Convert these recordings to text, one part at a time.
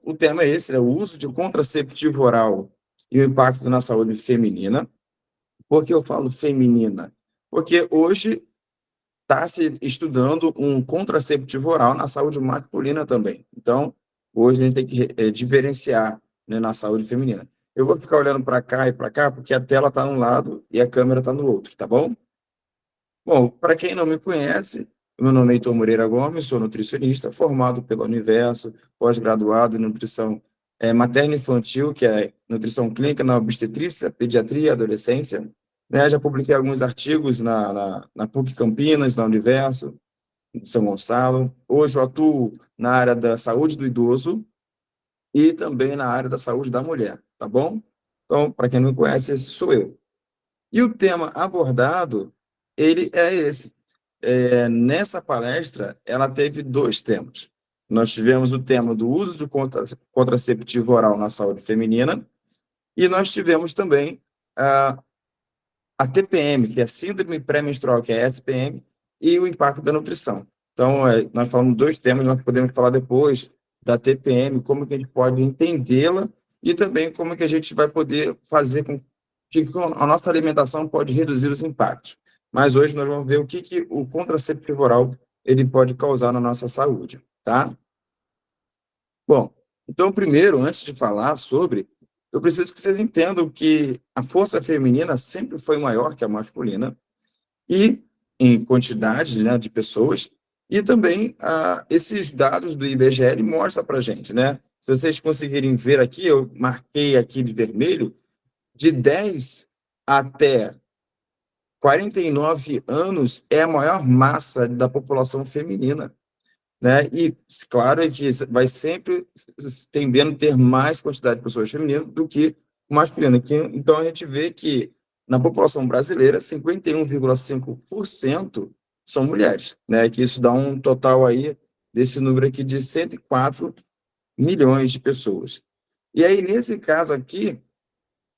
o tema é esse, né? O uso de contraceptivo oral e o impacto na saúde feminina. Por que eu falo feminina? Porque hoje está se estudando um contraceptivo oral na saúde masculina também. Então, hoje a gente tem que diferenciar, né, na saúde feminina. Eu vou ficar olhando para cá e para cá, porque a tela está num lado e a câmera está no outro, tá bom? Bom, para quem não me conhece, meu nome é Heitor Moreira Gomes, sou nutricionista, formado pela Universo, pós-graduado em nutrição materno-infantil, que é nutrição clínica na obstetrícia, pediatria e adolescência. Né? Já publiquei alguns artigos na PUC Campinas, na Universo, de São Gonçalo. Hoje eu atuo na área da saúde do idoso e também na área da saúde da mulher, tá bom? Então, para quem não me conhece, esse sou eu. E o tema abordado, ele é esse. Nessa palestra, ela teve dois temas. Nós tivemos o tema do uso de contraceptivo oral na saúde feminina e nós tivemos também a TPM, que é a Síndrome Pré-Menstrual, que é a SPM, e o impacto da nutrição. Então, nós falamos dois temas, nós podemos falar depois da TPM, como que a gente pode entendê-la e também como que a gente vai poder fazer com que a nossa alimentação pode reduzir os impactos. Mas hoje nós vamos ver o que o contraceptivo oral ele pode causar na nossa saúde, tá? Bom, então primeiro, antes de falar sobre, eu preciso que vocês entendam que a força feminina sempre foi maior que a masculina e em quantidade, né, de pessoas, e também esses dados do IBGE mostram para a gente, né? Se vocês conseguirem ver aqui, eu marquei aqui de vermelho, de 10 até 49 anos é a maior massa da população feminina, né? E claro é que vai sempre tendendo a ter mais quantidade de pessoas femininas do que masculina. Então a gente vê que na população brasileira 51,5% são mulheres, né? Que isso dá um total aí desse número aqui de 104 milhões de pessoas. E aí nesse caso aqui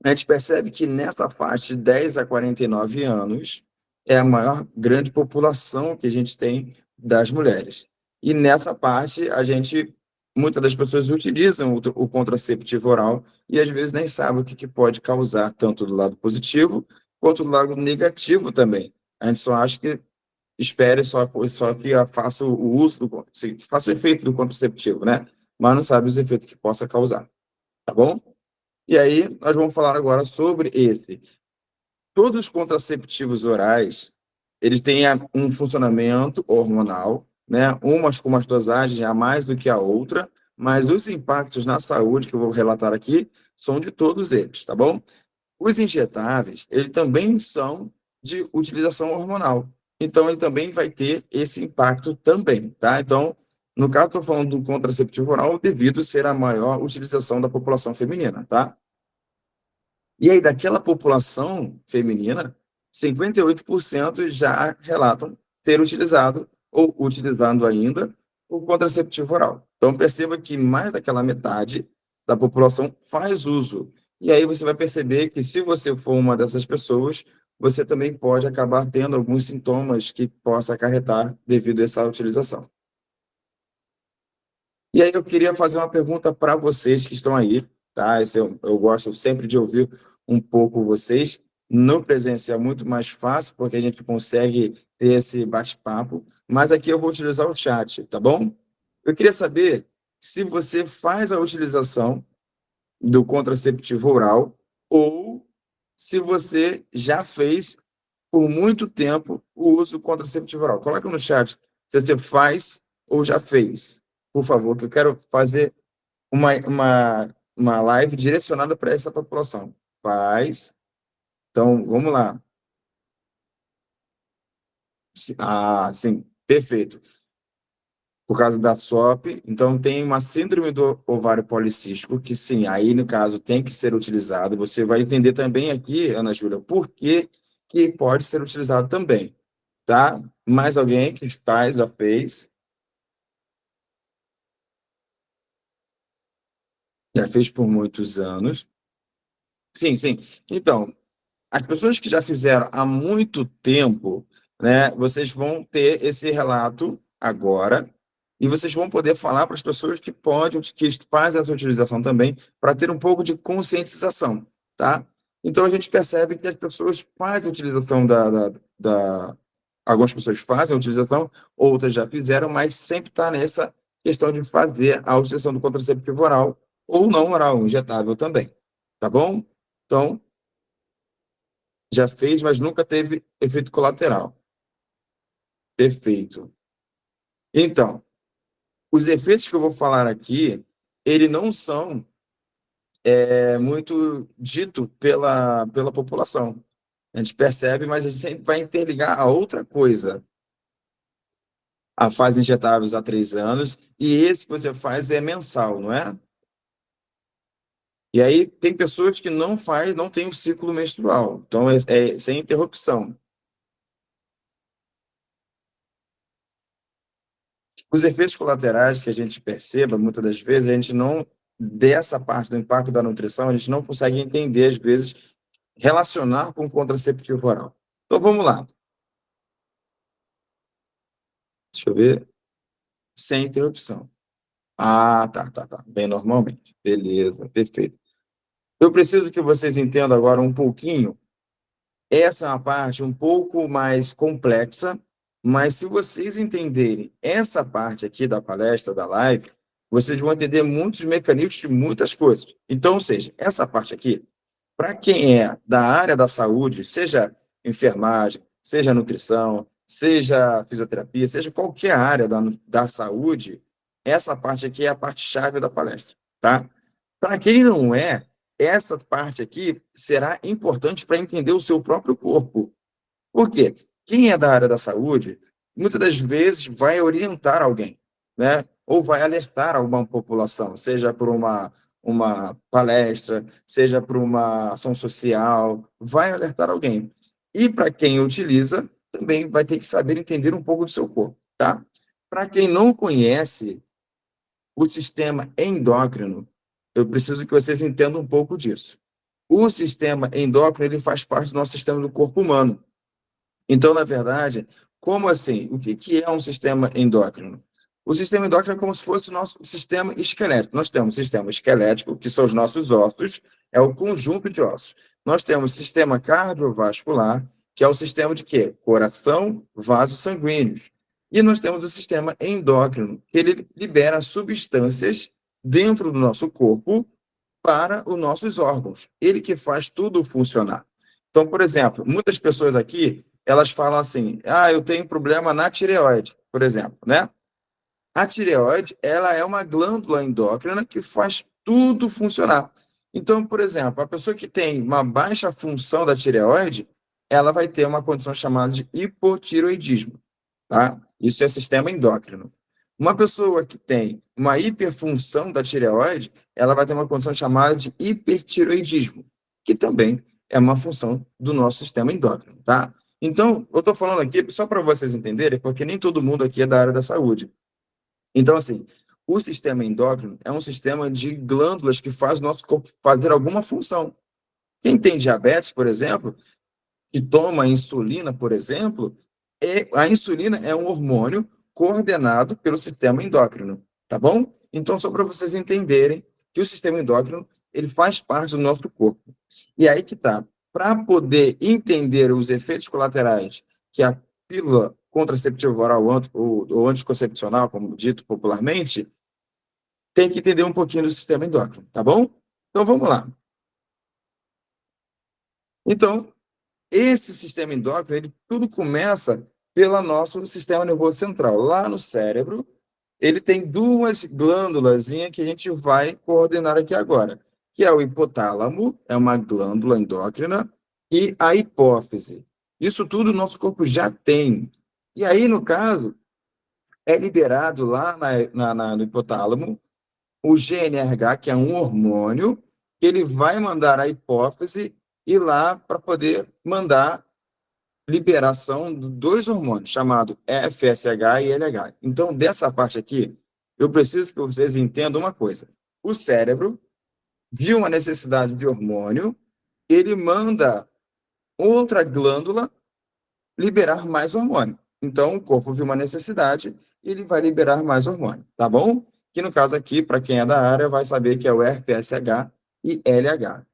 a gente percebe que nessa faixa de 10 a 49 anos é a maior grande população que a gente tem das mulheres. E nessa parte, muitas das pessoas utilizam o contraceptivo oral e às vezes nem sabem o que pode causar, tanto do lado positivo quanto do lado negativo também. A gente só acha que espere só que faça o uso, faça o efeito do contraceptivo, né? Mas não sabe os efeitos que possa causar, tá bom? E aí, nós vamos falar agora sobre esse. Todos os contraceptivos orais, eles têm um funcionamento hormonal, né? Umas com umas dosagens a mais do que a outra, mas os impactos na saúde que eu vou relatar aqui são de todos eles, tá bom? Os injetáveis, eles também são de utilização hormonal. Então, ele também vai ter esse impacto também, tá? Então, no caso, estou falando do contraceptivo oral devido ser a maior utilização da população feminina, tá? E aí, daquela população feminina, 58% já relatam ter utilizado ou utilizando ainda o contraceptivo oral. Então, perceba que mais daquela metade da população faz uso. E aí você vai perceber que se você for uma dessas pessoas, você também pode acabar tendo alguns sintomas que possa acarretar devido a essa utilização. E aí eu queria fazer uma pergunta para vocês que estão aí, tá? Eu gosto sempre de ouvir um pouco vocês. No presencial é muito mais fácil, porque a gente consegue ter esse bate-papo, mas aqui eu vou utilizar o chat, tá bom? Eu queria saber se você faz a utilização do contraceptivo oral ou se você já fez por muito tempo o uso do contraceptivo oral. Coloca no chat se você faz ou já fez, por favor, que eu quero fazer uma live direcionada para essa população. Faz. Então, vamos lá. Sim, perfeito. Por causa da SOP, então tem uma síndrome do ovário policístico, que sim, aí no caso tem que ser utilizado. Você vai entender também aqui, Ana Júlia, por que que pode ser utilizado também, tá? Mais alguém que faz, já fez, já fez por muitos anos. Sim, sim. Então, as pessoas que já fizeram há muito tempo, né, vocês vão ter esse relato agora, e vocês vão poder falar para as pessoas que podem, que fazem essa utilização também, para ter um pouco de conscientização, tá? Então, a gente percebe que as pessoas fazem a utilização algumas pessoas fazem a utilização, outras já fizeram, mas sempre está nessa questão de fazer a utilização do contraceptivo oral ou não oral, injetável também, tá bom? Então, já fez, mas nunca teve efeito colateral. Perfeito. Então, os efeitos que eu vou falar aqui, eles não são muito dito pela população. A gente percebe, mas a gente sempre vai interligar a outra coisa. A fase injetáveis há 3 anos, e esse que você faz é mensal, não é? E aí tem pessoas que não tem o ciclo menstrual, então é sem interrupção. Os efeitos colaterais que a gente perceba, muitas das vezes, a gente não, dessa parte do impacto da nutrição, a gente não consegue entender, às vezes, relacionar com o contraceptivo oral. Então, vamos lá. Deixa eu ver. Sem interrupção. Ah, tá. Bem normalmente. Beleza, perfeito. Eu preciso que vocês entendam agora um pouquinho. Essa é uma parte um pouco mais complexa, mas se vocês entenderem essa parte aqui da palestra, da live, vocês vão entender muitos mecanismos de muitas coisas. Então, ou seja, essa parte aqui, para quem é da área da saúde, seja enfermagem, seja nutrição, seja fisioterapia, seja qualquer área da saúde, essa parte aqui é a parte chave da palestra, tá? Para quem não é, essa parte aqui será importante para entender o seu próprio corpo. Por quê? Quem é da área da saúde, muitas das vezes vai orientar alguém, né? Ou vai alertar alguma população, seja por uma palestra, seja por uma ação social, vai alertar alguém. E para quem utiliza, também vai ter que saber entender um pouco do seu corpo, tá? Para quem não conhece o sistema endócrino, eu preciso que vocês entendam um pouco disso. O sistema endócrino, ele faz parte do nosso sistema do corpo humano. Então, na verdade, como assim? O que é um sistema endócrino? O sistema endócrino é como se fosse o nosso sistema esquelético. Nós temos o sistema esquelético, que são os nossos ossos, é o conjunto de ossos. Nós temos o sistema cardiovascular, que é o sistema de quê? Coração, vasos sanguíneos. E nós temos o sistema endócrino, que ele libera substâncias dentro do nosso corpo para os nossos órgãos. Ele que faz tudo funcionar. Então, por exemplo, muitas pessoas aqui, elas falam assim, eu tenho problema na tireoide, por exemplo, né? A tireoide, ela é uma glândula endócrina que faz tudo funcionar. Então, por exemplo, a pessoa que tem uma baixa função da tireoide, ela vai ter uma condição chamada de hipotireoidismo, tá? Isso é sistema endócrino. Uma pessoa que tem uma hiperfunção da tireoide, ela vai ter uma condição chamada de hipertireoidismo, que também é uma função do nosso sistema endócrino, tá? Então, eu estou falando aqui só para vocês entenderem, porque nem todo mundo aqui é da área da saúde. Então, assim, o sistema endócrino é um sistema de glândulas que faz o nosso corpo fazer alguma função. Quem tem diabetes, por exemplo, que toma insulina, por exemplo, a insulina é um hormônio coordenado pelo sistema endócrino, tá bom? Então, só para vocês entenderem que o sistema endócrino, ele faz parte do nosso corpo. E aí que tá. Para poder entender os efeitos colaterais que a pílula contraceptiva oral ou anticoncepcional, como dito popularmente, tem que entender um pouquinho do sistema endócrino, tá bom? Então, vamos lá. Então, esse sistema endócrino, ele tudo começa pelo nosso sistema nervoso central. Lá no cérebro, ele tem duas glândulas que a gente vai coordenar aqui agora, que é o hipotálamo, é uma glândula endócrina, e a hipófise. Isso tudo o nosso corpo já tem. E aí, no caso, é liberado lá no hipotálamo o GNRH, que é um hormônio, que ele vai mandar a hipófise ir lá para poder mandar liberação de dois hormônios, chamado FSH e LH. Então, dessa parte aqui, eu preciso que vocês entendam uma coisa. O cérebro viu uma necessidade de hormônio, ele manda outra glândula liberar mais hormônio. Então, o corpo viu uma necessidade e ele vai liberar mais hormônio, tá bom? Que no caso aqui, para quem é da área, vai saber que é o RPSH e LH.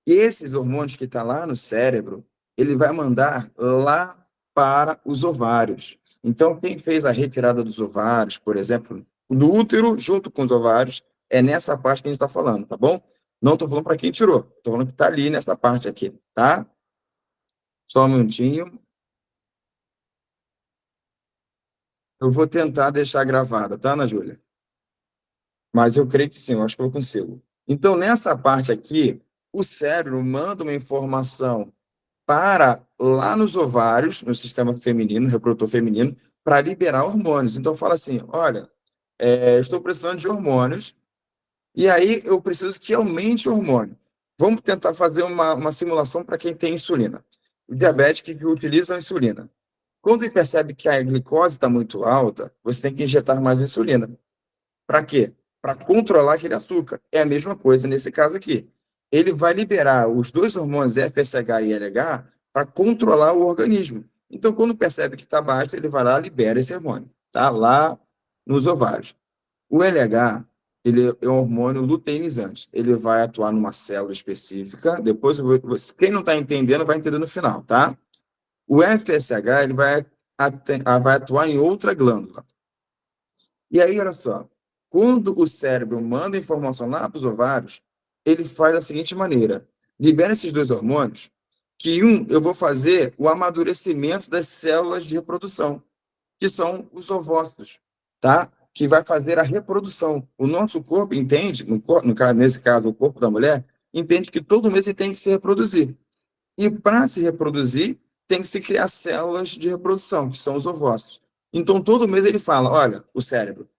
E esses hormônios que estão lá no cérebro, ele vai mandar lá para os ovários. Então, quem fez a retirada dos ovários, por exemplo, do útero junto com os ovários, é nessa parte que a gente está falando, tá bom? Não estou falando para quem tirou, estou falando que está ali nessa parte aqui, tá? Só um minutinho. Eu vou tentar deixar gravada, tá, Ana Júlia? Mas eu creio que sim, eu acho que eu consigo. Então, nessa parte aqui, o cérebro manda uma informação para lá nos ovários, no sistema feminino, reprodutor feminino, para liberar hormônios. Então, fala assim: olha, estou precisando de hormônios, e aí eu preciso que aumente o hormônio. Vamos tentar fazer uma simulação para quem tem insulina. O diabético que utiliza a insulina. Quando ele percebe que a glicose está muito alta, você tem que injetar mais insulina. Para quê? Para controlar aquele açúcar. É a mesma coisa nesse caso aqui. Ele vai liberar os dois hormônios FSH e LH para controlar o organismo. Então, quando percebe que está baixo, ele vai lá e libera esse hormônio, tá? Lá nos ovários. O LH, ele é um hormônio luteinizante. Ele vai atuar numa célula específica. Depois, quem não está entendendo, vai entender no final, tá? O FSH, ele vai atuar em outra glândula. E aí, olha só, quando o cérebro manda informação lá para os ovários, ele faz da seguinte maneira: libera esses dois hormônios, que eu vou fazer o amadurecimento das células de reprodução, que são os ovócitos, tá? Que vai fazer a reprodução. O nosso corpo entende, nesse caso, o corpo da mulher, entende que todo mês ele tem que se reproduzir. E para se reproduzir, tem que se criar células de reprodução, que são os ovócitos. Então, todo mês ele fala: olha, o cérebro,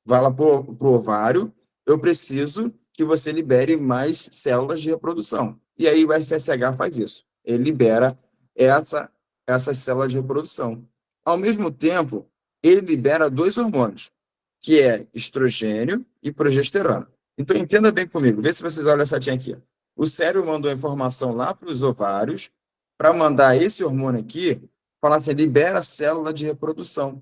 vai lá para o ovário, eu preciso que você libere mais células de reprodução. E aí o FSH faz isso. Ele libera essas células de reprodução. Ao mesmo tempo, ele libera dois hormônios, que é estrogênio e progesterona. Então, entenda bem comigo, vê se vocês olham essa tinha aqui. O cérebro mandou a informação lá para os ovários para mandar esse hormônio aqui, falar assim: libera a célula de reprodução.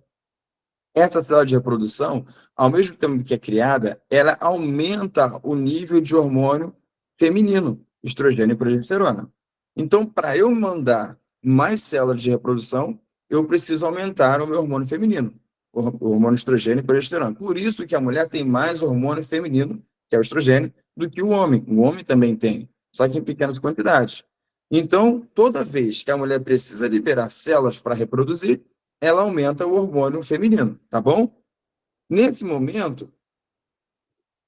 Essa célula de reprodução, ao mesmo tempo que é criada, ela aumenta o nível de hormônio feminino, estrogênio e progesterona. Então, para eu mandar mais células de reprodução, eu preciso aumentar o meu hormônio feminino, o hormônio estrogênio e progesterona. Por isso que a mulher tem mais hormônio feminino, que é o estrogênio, do que o homem. O homem também tem, só que em pequenas quantidades. Então, toda vez que a mulher precisa liberar células para reproduzir, ela aumenta o hormônio feminino, tá bom? Nesse momento,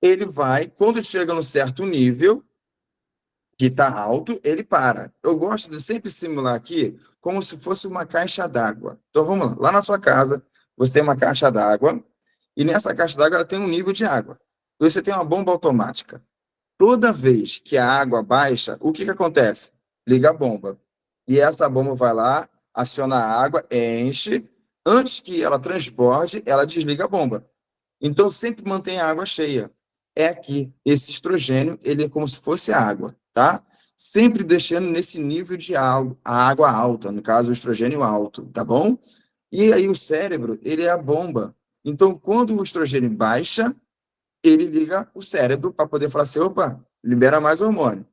ele vai, quando chega num certo nível, que está alto, ele para. Eu gosto de sempre simular aqui como se fosse uma caixa d'água. Então, vamos lá. Lá na sua casa, você tem uma caixa d'água, e nessa caixa d'água ela tem um nível de água. E você tem uma bomba automática. Toda vez que a água baixa, o que acontece? Liga a bomba. E essa bomba vai lá, aciona a água, enche. Antes que ela transborde, ela desliga a bomba. Então, sempre mantém a água cheia. É aqui, esse estrogênio, ele é como se fosse água, tá? Sempre deixando nesse nível de água, a água alta, no caso, o estrogênio alto, tá bom? E aí o cérebro, ele é a bomba. Então, quando o estrogênio baixa, ele liga o cérebro para poder falar assim: opa, libera mais hormônio.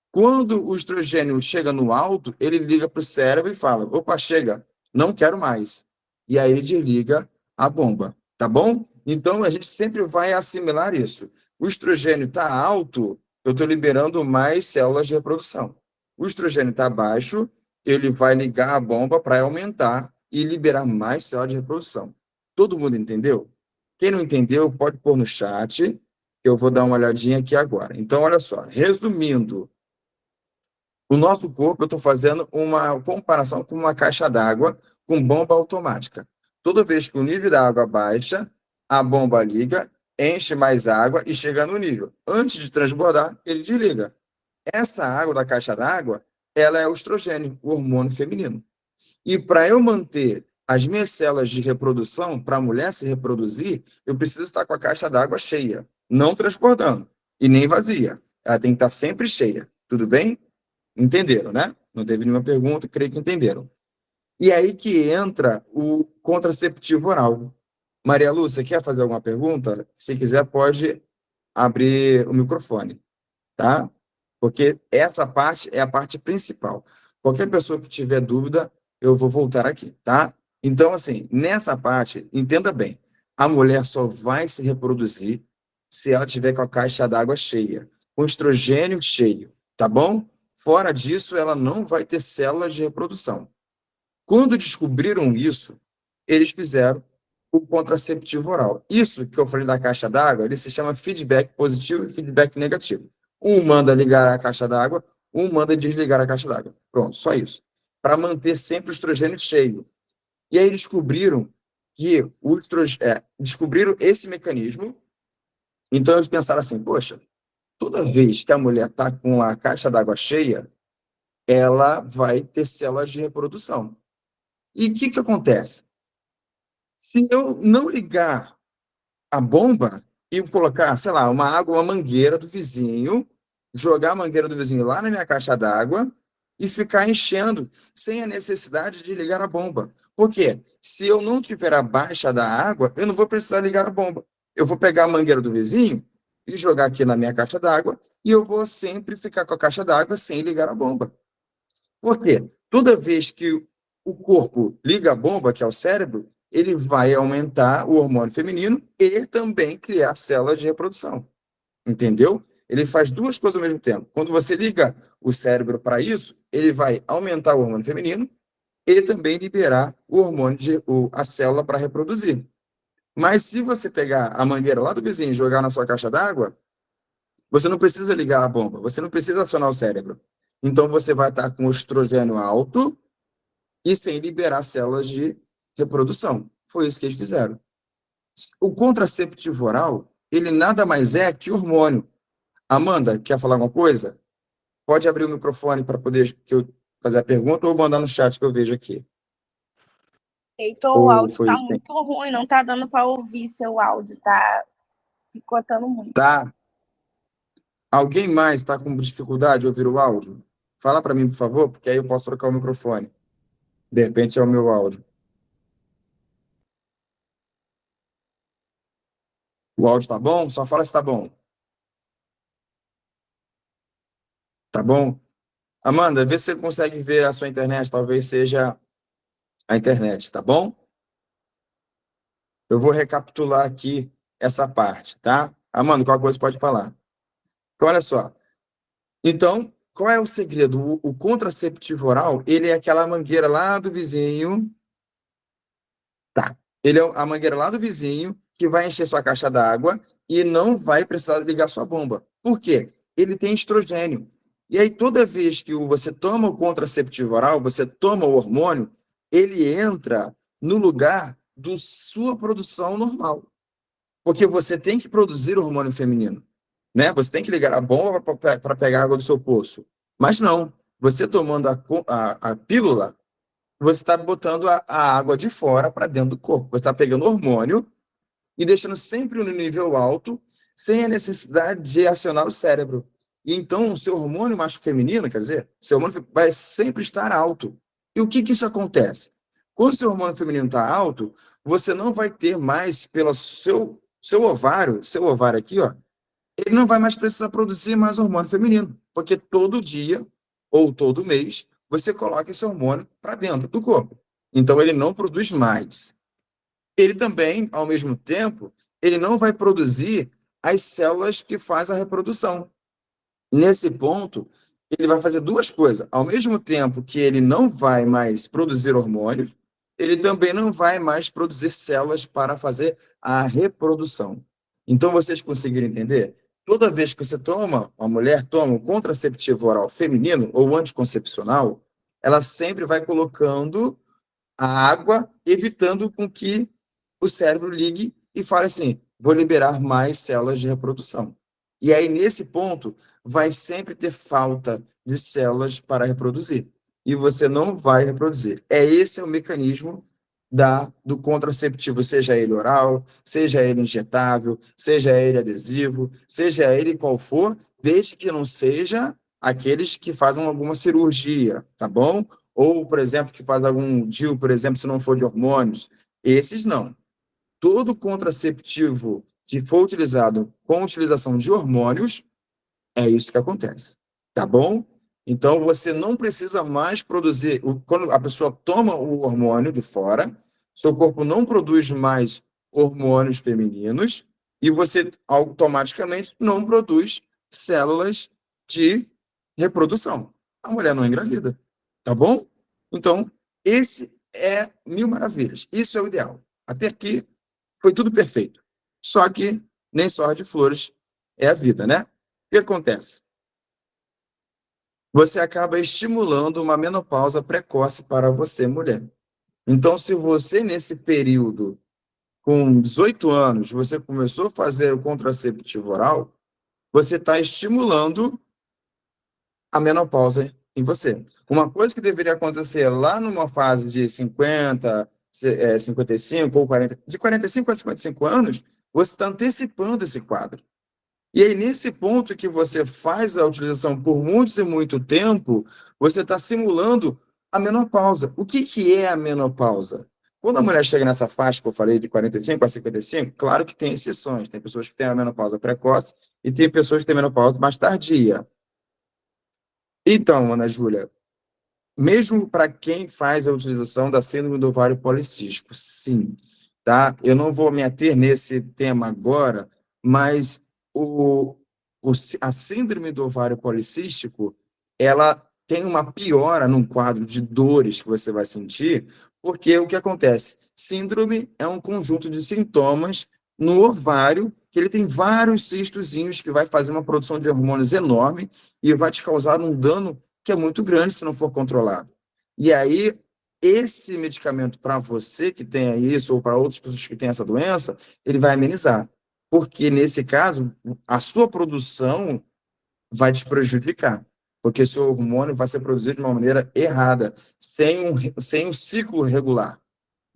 Quando o estrogênio chega no alto, ele liga para o cérebro e fala: opa, chega, não quero mais. E aí ele desliga a bomba, tá bom? Então a gente sempre vai assimilar isso. O estrogênio está alto, eu estou liberando mais células de reprodução. O estrogênio está baixo, ele vai ligar a bomba para aumentar e liberar mais células de reprodução. Todo mundo entendeu? Quem não entendeu, pode pôr no chat, que eu vou dar uma olhadinha aqui agora. Então, olha só, resumindo, o nosso corpo, eu estou fazendo uma comparação com uma caixa d'água com bomba automática. Toda vez que o nível da água baixa, a bomba liga, enche mais água e chega no nível. Antes de transbordar, ele desliga. Essa água da caixa d'água, ela é o estrogênio, o hormônio feminino. E para eu manter as minhas células de reprodução, para a mulher se reproduzir, eu preciso estar com a caixa d'água cheia, não transbordando e nem vazia. Ela tem que estar sempre cheia. Tudo bem? Entenderam, né? Não teve nenhuma pergunta, creio que entenderam. E aí que entra o contraceptivo oral. Maria Lu, você quer fazer alguma pergunta? Se quiser, pode abrir o microfone, tá? Porque essa parte é a parte principal. Qualquer pessoa que tiver dúvida, eu vou voltar aqui, tá? Então, assim, nessa parte, entenda bem, a mulher só vai se reproduzir se ela tiver com a caixa d'água cheia, com estrogênio cheio, tá bom? Fora disso, ela não vai ter células de reprodução. Quando descobriram isso, eles fizeram o contraceptivo oral. Isso que eu falei da caixa d'água, ele se chama feedback positivo e feedback negativo. Um manda ligar a caixa d'água, um manda desligar a caixa d'água. Pronto, só isso. Para manter sempre o estrogênio cheio. E aí descobriram que descobriram esse mecanismo. Então eles pensaram assim, poxa, toda vez que a mulher está com a caixa d'água cheia, ela vai ter células de reprodução. E o que acontece? Se eu não ligar a bomba e colocar, sei lá, uma água, uma mangueira do vizinho, jogar a mangueira do vizinho lá na minha caixa d'água e ficar enchendo sem a necessidade de ligar a bomba. Por quê? Se eu não tiver a baixa da água, eu não vou precisar ligar a bomba. Eu vou pegar a mangueira do vizinho e jogar aqui na minha caixa d'água e eu vou sempre ficar com a caixa d'água sem ligar a bomba. Por quê? Toda vez que o corpo liga a bomba, que é o cérebro, ele vai aumentar o hormônio feminino e também criar células de reprodução. Entendeu? Ele faz duas coisas ao mesmo tempo. Quando você liga o cérebro para isso, ele vai aumentar o hormônio feminino e também liberar o hormônio a célula para reproduzir. Mas se você pegar a mangueira lá do vizinho e jogar na sua caixa d'água, você não precisa ligar a bomba, você não precisa acionar o cérebro. Então você vai estar com o estrogênio alto e sem liberar células de reprodução. Foi isso que eles fizeram. O contraceptivo oral, ele nada mais é que hormônio. Amanda, quer falar alguma coisa? Pode abrir o microfone para poder que eu fazer a pergunta ou mandar no chat que eu vejo aqui. Heitor, o Ou áudio foi tá isso? muito ruim, não tá dando para ouvir seu áudio, tá picotando muito. Tá. Alguém mais está com dificuldade de ouvir o áudio? Fala para mim, por favor, porque aí eu posso trocar o microfone. De repente é o meu áudio. O áudio tá bom? Só fala se tá bom. Tá bom? Amanda, vê se você consegue ver a sua internet. Talvez seja a internet, tá bom? Eu vou recapitular aqui essa parte, tá? Amanda, qualquer coisa pode falar. Então, olha só. Então, qual é o segredo? O contraceptivo oral, ele é aquela mangueira lá do vizinho. Tá. Ele é a mangueira lá do vizinho que vai encher sua caixa d'água e não vai precisar ligar sua bomba. Por quê? Ele tem estrogênio. E aí, toda vez que você toma o contraceptivo oral, você toma o hormônio, ele entra no lugar da sua produção normal. Porque você tem que produzir hormônio feminino, né? Você tem que ligar a bomba para pegar água do seu poço. Mas não, você tomando a pílula, você está botando a água de fora para dentro do corpo. Você está pegando hormônio e deixando sempre no nível alto, sem a necessidade de acionar o cérebro. E então, o seu hormônio macho feminino, quer dizer, o seu hormônio vai sempre estar alto. E o que isso acontece? Quando o seu hormônio feminino está alto, você não vai ter mais, pelo seu ovário aqui, ó, ele não vai mais precisar produzir mais hormônio feminino, porque todo dia ou todo mês você coloca esse hormônio para dentro do corpo. Então ele não produz mais. Ele também, ao mesmo tempo, ele não vai produzir as células que faz a reprodução. Nesse ponto, ele vai fazer duas coisas. Ao mesmo tempo que ele não vai mais produzir hormônios, ele também não vai mais produzir células para fazer a reprodução. Então, vocês conseguiram entender? Toda vez que você toma, uma mulher toma um contraceptivo oral feminino ou anticoncepcional, ela sempre vai colocando a água, evitando com que o cérebro ligue e fale assim: vou liberar mais células de reprodução. E aí, nesse ponto, vai sempre ter falta de células para reproduzir. E você não vai reproduzir. Esse é o mecanismo do contraceptivo, seja ele oral, seja ele injetável, seja ele adesivo, seja ele qual for, desde que não seja aqueles que fazem alguma cirurgia, tá bom? ou, por exemplo, que faz algum DIU, por exemplo, se não for de hormônios. Esses não. Todo contraceptivo que for utilizado com utilização de hormônios, é isso que acontece, tá bom? Então, você não precisa mais produzir. Quando a pessoa toma o hormônio de fora, seu corpo não produz mais hormônios femininos e você automaticamente não produz células de reprodução. A mulher não engravida, tá bom? Então, esse é mil maravilhas. Isso é o ideal. Até aqui foi tudo perfeito. Só que nem só de flores é a vida, né? O que acontece? Você acaba estimulando uma menopausa precoce para você, mulher. Então, se você, nesse período, com 18 anos, você começou a fazer o contraceptivo oral, você está estimulando a menopausa em você. Uma coisa que deveria acontecer lá numa fase de 50, 55 ou 40, de 45 a 55 anos, você está antecipando esse quadro. E aí, nesse ponto que você faz a utilização por muitos e muito tempo, você está simulando a menopausa. O que, que é a menopausa? Quando a mulher chega nessa faixa que eu falei, de 45 a 55, claro que tem exceções. Tem pessoas que têm a menopausa precoce e tem pessoas que têm menopausa mais tardia. Então, Ana Júlia, mesmo para quem faz a utilização da síndrome do ovário policístico, sim, tá? Eu não vou me ater nesse tema agora, mas o, a síndrome do ovário policístico, ela tem uma piora num quadro de dores que você vai sentir, porque o que acontece? Síndrome é um conjunto de sintomas no ovário, que ele tem vários cistozinhos que vai fazer uma produção de hormônios enorme e vai te causar um dano que é muito grande se não for controlado. E aí, esse medicamento para você que tem isso, ou para outras pessoas que têm essa doença, ele vai amenizar. Porque, nesse caso, a sua produção vai te prejudicar. Porque seu hormônio vai ser produzido de uma maneira errada, sem um ciclo regular.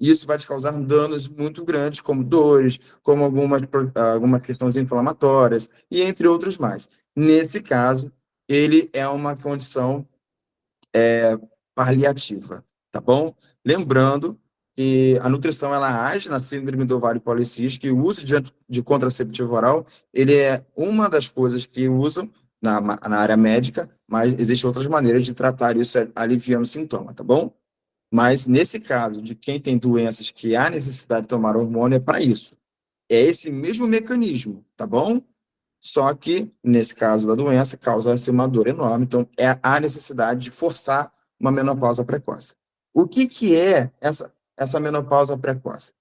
E isso vai te causar danos muito grandes, como dores, como algumas questões inflamatórias, e entre outros mais. Nesse caso, ele é uma condição paliativa, tá bom? Lembrando que a nutrição ela age na síndrome do ovário policístico e o uso de contraceptivo oral, ele é uma das coisas que usam na área médica, mas existem outras maneiras de tratar isso aliviando o sintoma, tá bom? Mas nesse caso de quem tem doenças que há necessidade de tomar hormônio, é para isso. É esse mesmo mecanismo, tá bom? Só que, nesse caso da doença, causa-se uma dor enorme. Então, a necessidade de forçar uma menopausa precoce. O que, que é essa menopausa precoce?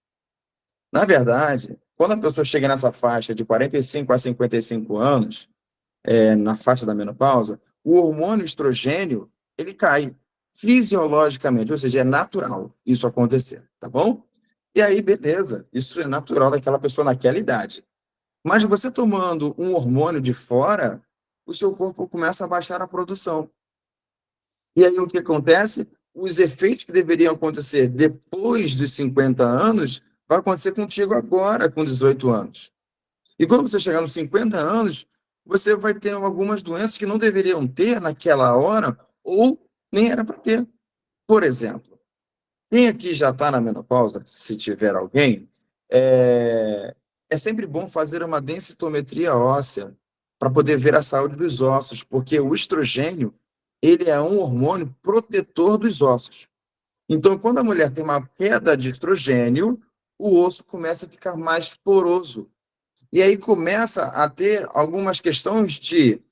Na verdade, quando a pessoa chega nessa faixa de 45 a 55 anos, na faixa da menopausa, o hormônio estrogênio, ele cai fisiologicamente, ou seja, é natural isso acontecer, tá bom? E aí, beleza, isso é natural daquela pessoa naquela idade. Mas você tomando um hormônio de fora, o seu corpo começa a baixar a produção. E aí o que acontece? Os efeitos que deveriam acontecer depois dos 50 anos, vai acontecer contigo agora, com 18 anos. E quando você chegar nos 50 anos, você vai ter algumas doenças que não deveriam ter naquela hora, ou nem era para ter. Por exemplo, quem aqui já está na menopausa, se tiver alguém, é sempre bom fazer uma densitometria óssea para poder ver a saúde dos ossos, porque o estrogênio, ele é um hormônio protetor dos ossos. Então, quando a mulher tem uma queda de estrogênio, o osso começa a ficar mais poroso. E aí começa a ter algumas questões de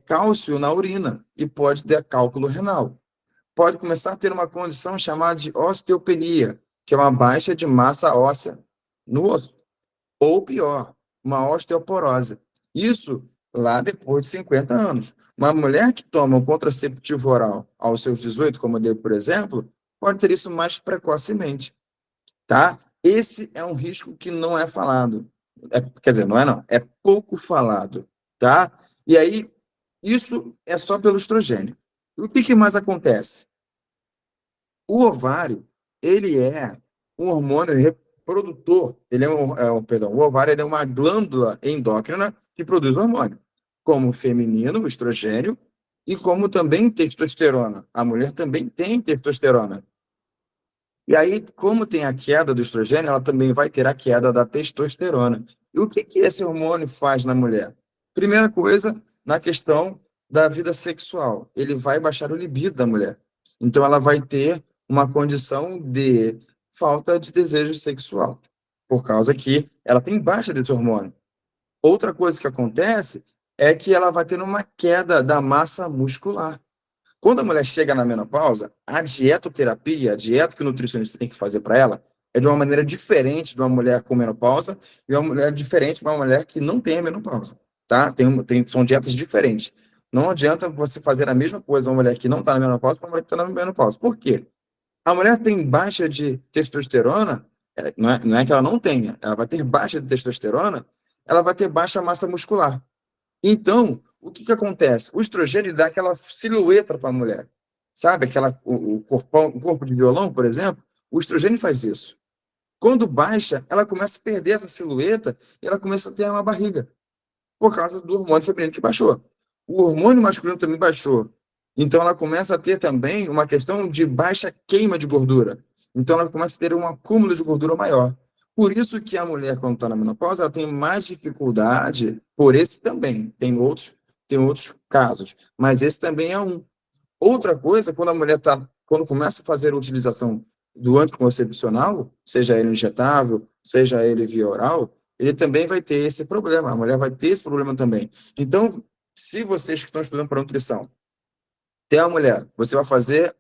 cálcio na urina e pode ter cálculo renal. Pode começar a ter uma condição chamada de osteopenia, que é uma baixa de massa óssea no osso. Ou pior, uma osteoporose. Isso lá depois de 50 anos. Uma mulher que toma um contraceptivo oral aos seus 18, como eu dei, por exemplo, pode ter isso mais precocemente, tá? Esse é um risco que não é falado. Quer dizer, não é não, é pouco falado, tá? E aí, isso é só pelo estrogênio. E o que, que mais acontece? O ovário, ele é um hormônio reprodutor, perdão, o ovário ele é uma glândula endócrina que produz hormônio, como o feminino, o estrogênio, e como também testosterona. A mulher também tem testosterona. E aí, como tem a queda do estrogênio, ela também vai ter a queda da testosterona. E o que que esse hormônio faz na mulher? Primeira coisa, na questão da vida sexual, ele vai baixar o libido da mulher. Então, ela vai ter uma condição de falta de desejo sexual, por causa que ela tem baixa desse hormônio. Outra coisa que acontece é que ela vai ter uma queda da massa muscular. Quando a mulher chega na menopausa, a dietoterapia, a dieta que o nutricionista tem que fazer para ela, é de uma maneira diferente de uma mulher com menopausa e uma mulher diferente de uma mulher que não tem a menopausa, tá? São dietas diferentes. Não adianta você fazer a mesma coisa uma mulher que não está na menopausa para uma mulher que está na menopausa. Por quê? A mulher tem baixa de testosterona, não é que ela não tenha, ela vai ter baixa de testosterona, ela vai ter baixa massa muscular. Então, o que que acontece? O estrogênio dá aquela silhueta para a mulher. Sabe, o corpão, o corpo de violão, por exemplo? O estrogênio faz isso. Quando baixa, ela começa a perder essa silhueta e ela começa a ter uma barriga, por causa do hormônio feminino que baixou. O hormônio masculino também baixou. Então, ela começa a ter também uma questão de baixa queima de gordura. Então, ela começa a ter um acúmulo de gordura maior. Por isso que a mulher, quando está na menopausa, ela tem mais dificuldade, por esse também. Tem outros casos, mas esse também é um. Outra coisa, quando começa a fazer a utilização do anticoncepcional, seja ele injetável, seja ele via oral, ele também vai ter esse problema. A mulher vai ter esse problema também. Então, se vocês que estão estudando para nutrição, tem uma mulher, você vai fazer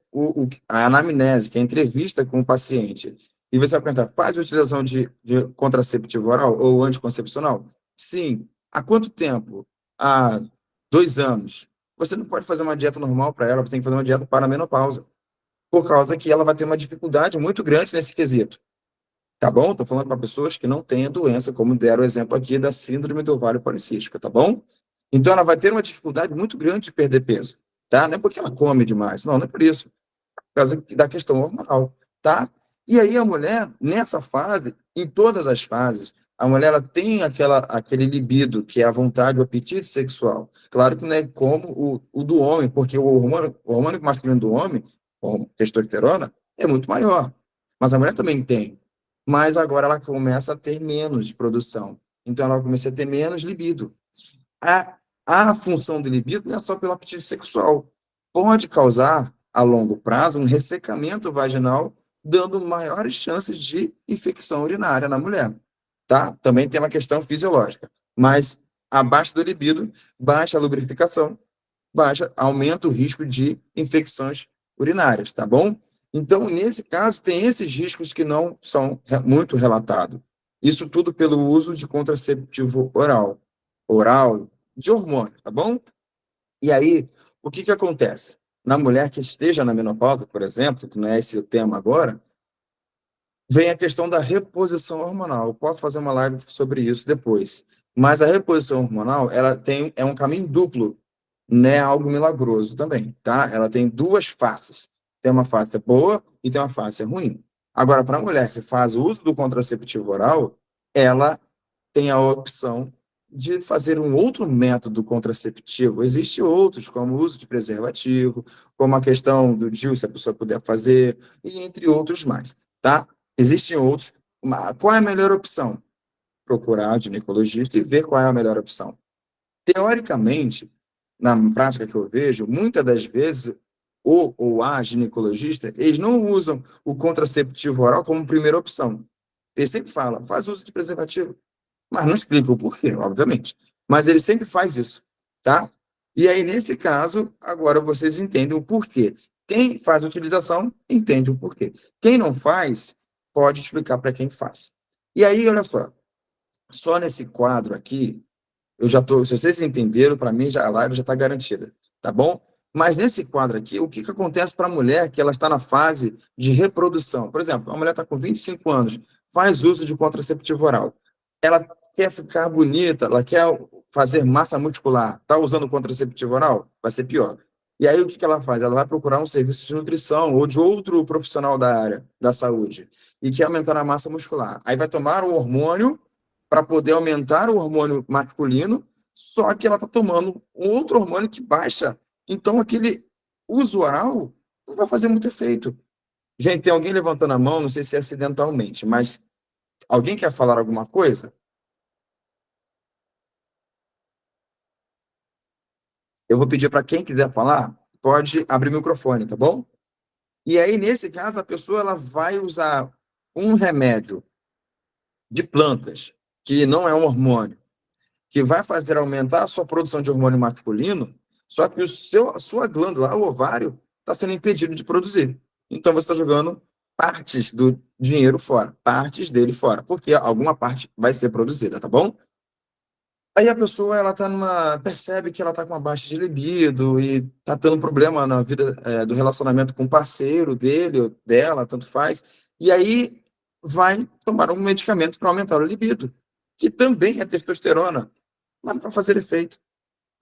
a anamnese, que é a entrevista com o paciente, e você vai perguntar, faz a utilização de contraceptivo oral ou anticoncepcional? Sim. Há quanto tempo? Há 2 anos. Você não pode fazer uma dieta normal para ela, você tem que fazer uma dieta para a menopausa, por causa que ela vai ter uma dificuldade muito grande nesse quesito. Tá bom? Estou falando para pessoas que não têm a doença, como deram o exemplo aqui da síndrome do ovário policístico, tá bom? Então, ela vai ter uma dificuldade muito grande de perder peso, tá? Não é porque ela come demais, não é por isso, por causa da questão hormonal, tá? E aí a mulher, nessa fase, em todas as fases, a mulher ela tem aquele libido, que é a vontade, o apetite sexual. Claro que não é como o do homem, porque o hormônio masculino do homem, a testosterona, é muito maior. Mas a mulher também tem. Mas agora ela começa a ter menos de produção. Então ela começa a ter menos libido. A função do libido não é só pelo apetite sexual. Pode causar, a longo prazo, um ressecamento vaginal, dando maiores chances de infecção urinária na mulher. Tá? Também tem uma questão fisiológica. Mas abaixo do libido, baixa a lubrificação, aumenta o risco de infecções urinárias, tá bom? Então, nesse caso, tem esses riscos que não são muito relatados. Isso tudo pelo uso de contraceptivo oral, de hormônio, tá bom? E aí, o que que acontece? Na mulher que esteja na menopausa, por exemplo, que não é esse o tema agora, vem a questão da reposição hormonal. Eu posso fazer uma live sobre isso depois. Mas a reposição hormonal, é um caminho duplo, não é algo milagroso também, tá? Ela tem duas faces. Tem uma face boa e tem uma face ruim. Agora, para a mulher que faz o uso do contraceptivo oral, ela tem a opção de fazer um outro método contraceptivo. Existem outros, como o uso de preservativo, como a questão do DIU, se a pessoa puder fazer, e entre outros mais, tá? Existem outros. Qual é a melhor opção? Procurar ginecologista e ver qual é a melhor opção. Teoricamente, na prática que eu vejo, muitas das vezes, ou a ginecologista, eles não usam o contraceptivo oral como primeira opção. Eles sempre falam, faz uso de preservativo, mas não explica o porquê, obviamente. Mas ele sempre faz isso, tá? E aí, nesse caso, agora vocês entendem o porquê. Quem faz a utilização, entende o porquê. Quem não faz, pode explicar para quem faz. E aí, olha só nesse quadro aqui, se vocês entenderam, para mim, a live já está garantida, tá bom? Mas nesse quadro aqui, o que que acontece para a mulher que ela está na fase de reprodução? Por exemplo, a mulher está com 25 anos, faz uso de contraceptivo oral. Ela quer ficar bonita, ela quer fazer massa muscular, está usando contraceptivo oral? Vai ser pior. E aí, o que que ela faz? Ela vai procurar um serviço de nutrição ou de outro profissional da área da saúde e quer aumentar a massa muscular. Aí vai tomar um hormônio para poder aumentar o hormônio masculino, só que ela está tomando um outro hormônio que baixa Então, aquele uso oral não vai fazer muito efeito. Gente, tem alguém levantando a mão, não sei se é acidentalmente, mas alguém quer falar alguma coisa? Eu vou pedir para quem quiser falar, pode abrir o microfone, tá bom? E aí, nesse caso, a pessoa ela vai usar um remédio de plantas, que não é um hormônio, que vai fazer aumentar a sua produção de hormônio masculino, só que a sua glândula, o ovário, está sendo impedido de produzir. Então, você está jogando partes do dinheiro fora, partes dele fora, porque alguma parte vai ser produzida, tá bom? Aí a pessoa, ela tá percebe que ela tá com uma baixa de libido e tá tendo problema na vida, do relacionamento com o parceiro dele ou dela, tanto faz. E aí vai tomar um medicamento para aumentar o libido, que também é testosterona, mas não vai fazer efeito.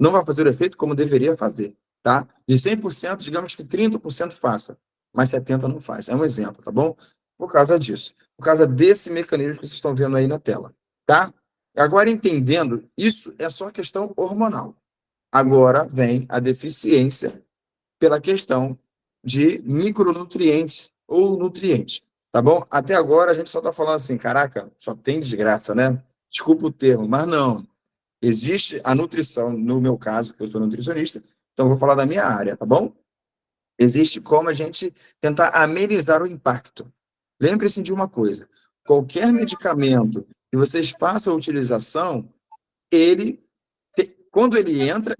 Não vai fazer o efeito como deveria fazer, tá? De 100%, digamos que 30% faça, mas 70% não faz. É um exemplo, tá bom? Por causa disso. Por causa desse mecanismo que vocês estão vendo aí na tela, tá? Agora, entendendo, isso é só questão hormonal. Agora vem a deficiência pela questão de micronutrientes ou nutrientes, tá bom? Até agora a gente só está falando assim, caraca, só tem desgraça, né? Desculpa o termo, mas não. Existe a nutrição, no meu caso, que eu sou nutricionista, então eu vou falar da minha área, tá bom? Existe como a gente tentar amenizar o impacto. Lembre-se de uma coisa: qualquer medicamento que vocês façam a utilização, quando ele entra,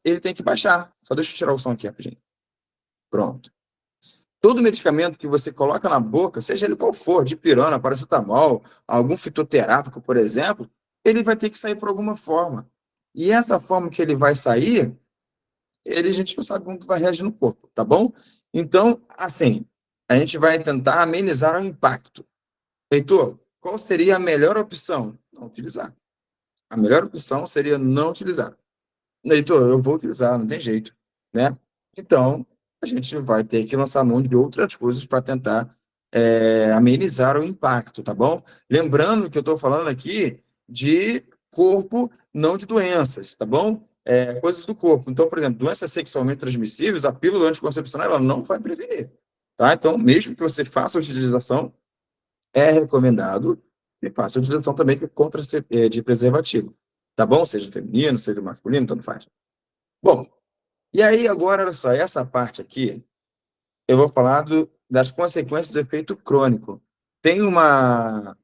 ele tem que baixar. Só deixa eu tirar o som aqui, rapidinho. Pronto. Todo medicamento que você coloca na boca, seja ele qual for, dipirona, paracetamol, algum fitoterápico, por exemplo, ele vai ter que sair por alguma forma. E essa forma que ele vai sair, a gente não sabe como que vai reagir no corpo, tá bom? Então, assim, a gente vai tentar amenizar o impacto. Heitor, qual seria a melhor opção? Não utilizar. A melhor opção seria não utilizar. Heitor, eu vou utilizar, não tem jeito, né? Então, a gente vai ter que lançar mão de outras coisas para tentar amenizar o impacto, tá bom? Lembrando que eu estou falando aqui de corpo, não de doenças, tá bom? Coisas do corpo. Então, por exemplo, doenças sexualmente transmissíveis, a pílula anticoncepcional ela não vai prevenir, tá? Então, mesmo que você faça a utilização, é recomendado que faça a utilização também de preservativo, tá bom? Seja feminino, seja masculino, tanto faz. Bom, e aí agora, olha só, essa parte aqui, eu vou falar das consequências do efeito crônico. Tem uma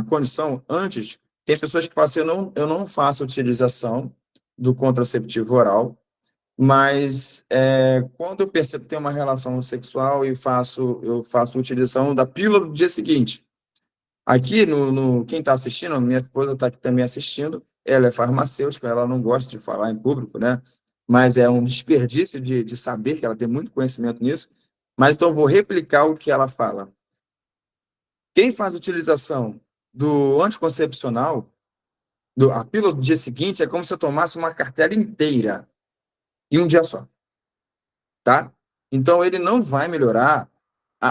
condição antes, tem pessoas que falam assim, eu não faço utilização do contraceptivo oral, mas quando eu percebo que tem uma relação sexual eu faço utilização da pílula do dia seguinte. Aqui, quem está assistindo, minha esposa está aqui também assistindo, ela é farmacêutica, ela não gosta de falar em público, né? Mas é um desperdício de saber que ela tem muito conhecimento nisso. Mas então, vou replicar o que ela fala. Quem faz utilização do anticoncepcional, a pílula do dia seguinte, é como se eu tomasse uma cartela inteira em um dia só, tá? Então, ele não vai melhorar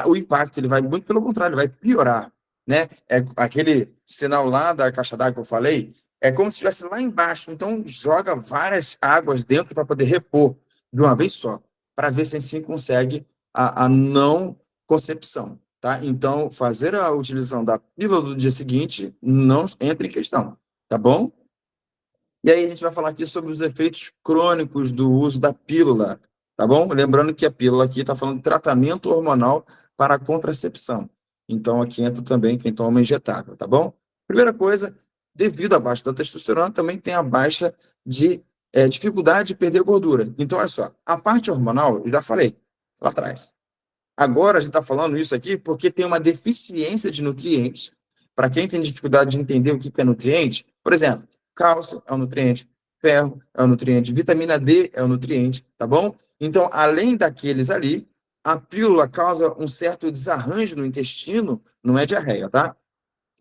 o impacto, ele vai, muito pelo contrário, ele vai piorar, né? Aquele sinal lá da caixa d'água que eu falei, é como se estivesse lá embaixo, então joga várias águas dentro para poder repor de uma vez só, para ver se assim consegue a não concepção, tá? Então, fazer a utilização da pílula do dia seguinte não entra em questão, tá bom? E aí a gente vai falar aqui sobre os efeitos crônicos do uso da pílula, tá bom? Lembrando que a pílula aqui está falando de tratamento hormonal para a contracepção. Então, aqui entra também quem toma injetável, tá bom? Primeira coisa, devido à baixa da testosterona, também tem a baixa de dificuldade de perder gordura. Então, olha só, a parte hormonal, eu já falei lá atrás. Agora a gente está falando isso aqui porque tem uma deficiência de nutrientes. Para quem tem dificuldade de entender o que é nutriente, por exemplo, cálcio é um nutriente, ferro é um nutriente, vitamina D é um nutriente, tá bom? Então, além daqueles ali, a pílula causa um certo desarranjo no intestino, não é diarreia, tá?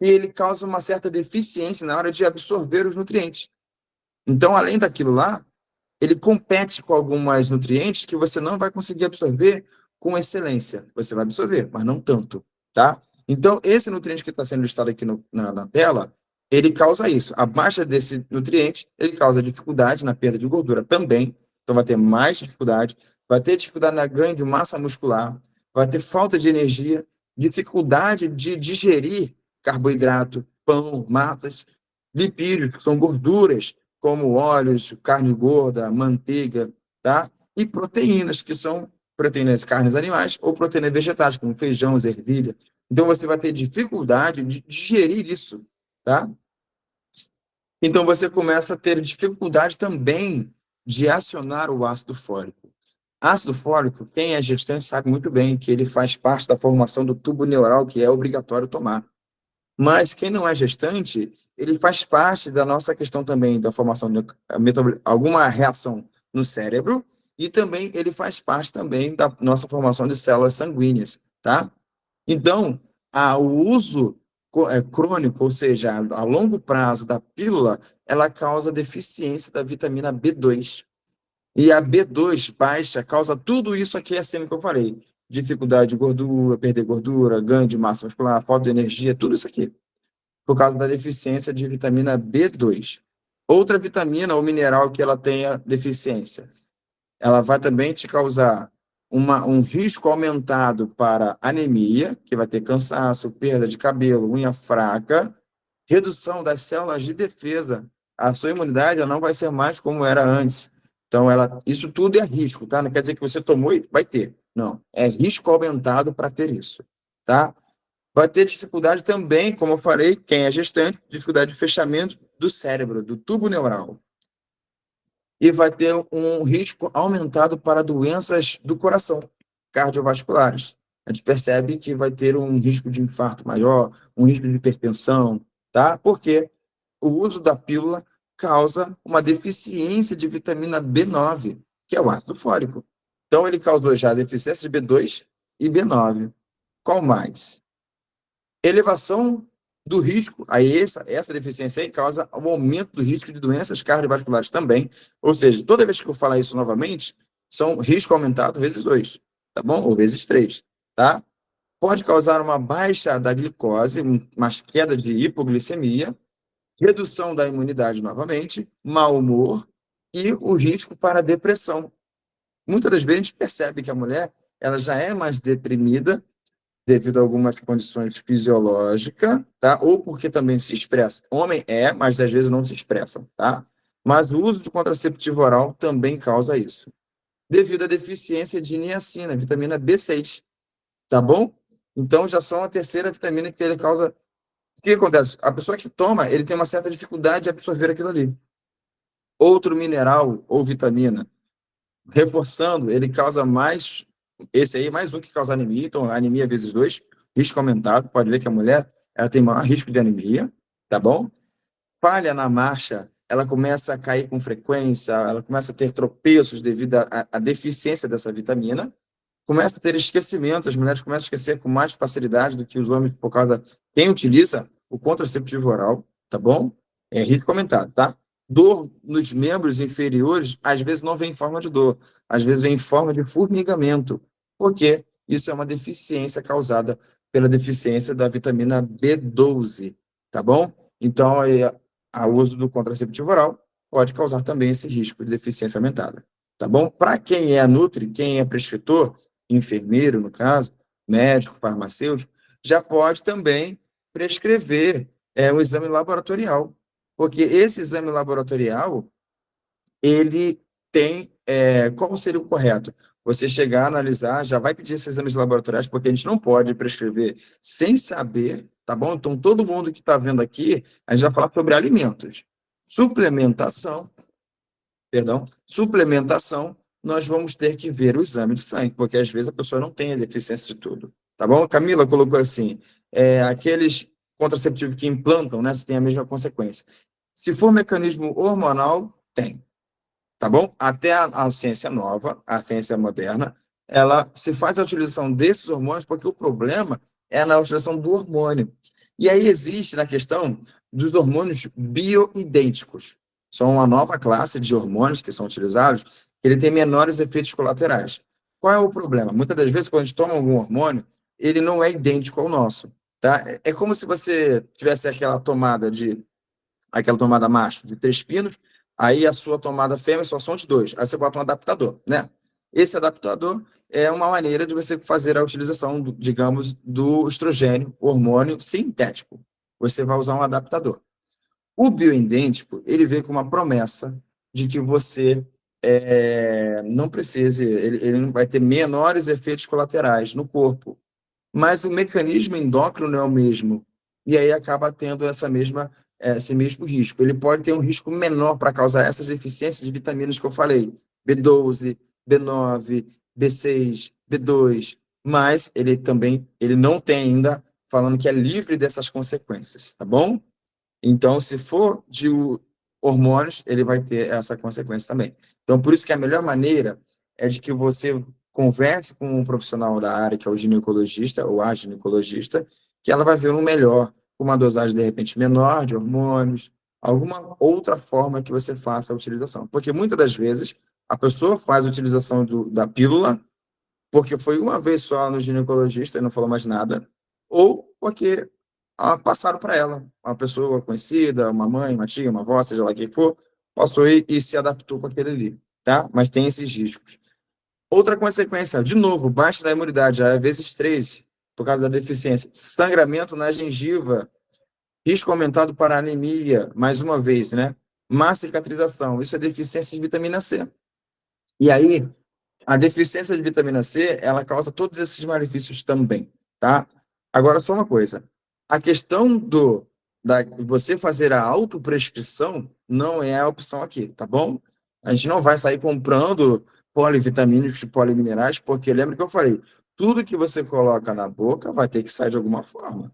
E ele causa uma certa deficiência na hora de absorver os nutrientes. Então, além daquilo lá, ele compete com alguns nutrientes que você não vai conseguir absorver com excelência. Você vai absorver, mas não tanto, tá? Então, esse nutriente que está sendo listado aqui na tela, ele causa isso. A baixa desse nutriente, ele causa dificuldade na perda de gordura também, então vai ter mais dificuldade, vai ter dificuldade na ganho de massa muscular, vai ter falta de energia, dificuldade de digerir carboidrato, pão, massas, lipídios, que são gorduras, como óleos, carne gorda, manteiga, tá? E proteínas, que são proteínas de carnes animais ou proteínas vegetais, como feijão, ervilha. Então, você vai ter dificuldade de digerir isso, tá? Então, você começa a ter dificuldade também de acionar o ácido fólico. Ácido fólico, quem é gestante sabe muito bem que ele faz parte da formação do tubo neural, que é obrigatório tomar. Mas quem não é gestante, ele faz parte da nossa questão também da formação de alguma reação no cérebro e também ele faz parte também da nossa formação de células sanguíneas, tá? Então, o uso crônico, ou seja, a longo prazo da pílula, ela causa deficiência da vitamina B2. E a B2 baixa causa tudo isso aqui acima que eu falei. Dificuldade de gordura, perder gordura, ganho de massa muscular, falta de energia, tudo isso aqui. Por causa da deficiência de vitamina B2. Outra vitamina ou mineral que ela tenha deficiência, ela vai também te causar um risco aumentado para anemia, que vai ter cansaço, perda de cabelo, unha fraca, redução das células de defesa. A sua imunidade ela não vai ser mais como era antes. Então, isso tudo é risco, tá? Não quer dizer que você tomou e vai ter. Não, é risco aumentado para ter isso, tá? Vai ter dificuldade também, como eu falei, quem é gestante, dificuldade de fechamento do cérebro, do tubo neural. E vai ter um risco aumentado para doenças do coração, cardiovasculares. A gente percebe que vai ter um risco de infarto maior, um risco de hipertensão, tá? Porque o uso da pílula causa uma deficiência de vitamina B9, que é o ácido fólico. Então, ele causou já deficiência de B2 e B9. Qual mais? Elevação do risco, aí essa deficiência aí causa um aumento do risco de doenças cardiovasculares também, ou seja, toda vez que eu falar isso novamente, são risco aumentado vezes 2, tá bom? Ou vezes 3, tá? Pode causar uma baixa da glicose, uma queda de hipoglicemia, redução da imunidade novamente, mau humor e o risco para depressão. Muitas das vezes a gente percebe que a mulher ela já é mais deprimida devido a algumas condições fisiológicas, tá? Ou porque também se expressa. Homem mas às vezes não se expressam, tá? Mas o uso de contraceptivo oral também causa isso. Devido à deficiência de niacina, vitamina B6, tá bom? Então já são a terceira vitamina que ele causa. O que acontece? A pessoa que toma, ele tem uma certa dificuldade de absorver aquilo ali. Outro mineral ou vitamina, reforçando, ele causa mais. Esse aí, mais um que causa anemia, então anemia vezes 2, risco aumentado. Pode ver que a mulher ela tem maior risco de anemia, tá bom? Falha na marcha, ela começa a cair com frequência, ela começa a ter tropeços devido à deficiência dessa vitamina, começa a ter esquecimento, as mulheres começam a esquecer com mais facilidade do que os homens, por causa quem utiliza o contraceptivo oral, tá bom? É risco aumentado, tá? Dor nos membros inferiores, às vezes não vem em forma de dor, às vezes vem em forma de formigamento, porque isso é uma deficiência causada pela deficiência da vitamina B12, tá bom? Então, o uso do contraceptivo oral pode causar também esse risco de deficiência aumentada, tá bom? Para quem é nutri, quem é prescritor, enfermeiro, no caso, médico, farmacêutico, já pode também prescrever um exame laboratorial, porque esse exame laboratorial, ele tem, qual seria o correto? Você chegar, analisar, já vai pedir esses exames laboratoriais, porque a gente não pode prescrever sem saber, tá bom? Então, todo mundo que está vendo aqui, a gente vai falar sobre alimentos. Suplementação, nós vamos ter que ver o exame de sangue, porque às vezes a pessoa não tem a deficiência de tudo, tá bom? Camila colocou assim, aqueles contraceptivos que implantam, né, se tem a mesma consequência. Se for mecanismo hormonal, tem, tá bom? Até a ciência nova, a ciência moderna, ela se faz a utilização desses hormônios porque o problema é na utilização do hormônio. E aí existe na questão dos hormônios bioidênticos. São uma nova classe de hormônios que são utilizados, que ele tem menores efeitos colaterais. Qual é o problema? Muitas das vezes, quando a gente toma algum hormônio, ele não é idêntico ao nosso, tá? É como se você tivesse aquela tomada macho de 3 pinos, Aí a sua tomada fêmea só são de 2. Aí você bota um adaptador, né? Esse adaptador é uma maneira de você fazer a utilização, digamos, do estrogênio, hormônio sintético. Você vai usar um adaptador. O bioidêntico, ele vem com uma promessa de que você não precise, ele vai ter menores efeitos colaterais no corpo, mas o mecanismo endócrino é o mesmo, e aí acaba tendo esse mesmo risco. Ele pode ter um risco menor para causar essas deficiências de vitaminas que eu falei, B12, B9, B6, B2, mas ele não tem ainda falando que é livre dessas consequências, tá bom? Então, se for de hormônios, ele vai ter essa consequência também. Então, por isso que a melhor maneira é de que você converse com um profissional da área, que é o ginecologista ou a ginecologista, que ela vai ver um melhor, uma dosagem, de repente, menor de hormônios, alguma outra forma que você faça a utilização. Porque muitas das vezes a pessoa faz a utilização da pílula porque foi uma vez só no ginecologista e não falou mais nada, ou porque passaram para ela, uma pessoa conhecida, uma mãe, uma tia, uma avó, seja lá quem for, passou e se adaptou com aquele ali, tá? Mas tem esses riscos. Outra consequência, de novo, baixa da imunidade, vezes 3, por causa da deficiência. Sangramento na gengiva, risco aumentado para anemia, mais uma vez, né? Má cicatrização, isso é deficiência de vitamina C. E aí, a deficiência de vitamina C, ela causa todos esses malefícios também, tá? Agora, só uma coisa. A questão de você fazer a autoprescrição não é a opção aqui, tá bom? A gente não vai sair comprando polivitamínicos e poliminerais, porque lembra que eu falei, tudo que você coloca na boca vai ter que sair de alguma forma.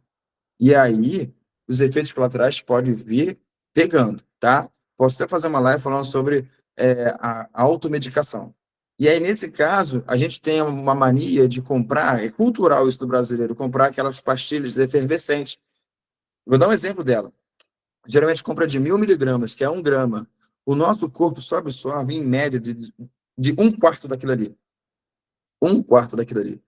E aí, os efeitos colaterais podem vir pegando, tá? Posso até fazer uma live falando sobre a automedicação. E aí, nesse caso, a gente tem uma mania de comprar, é cultural isso do brasileiro, comprar aquelas pastilhas efervescentes. Vou dar um exemplo dela. Geralmente compra de 1.000 miligramas, que é 1 grama. O nosso corpo só absorve, em média, de um quarto daquilo ali. Um quarto daquilo ali.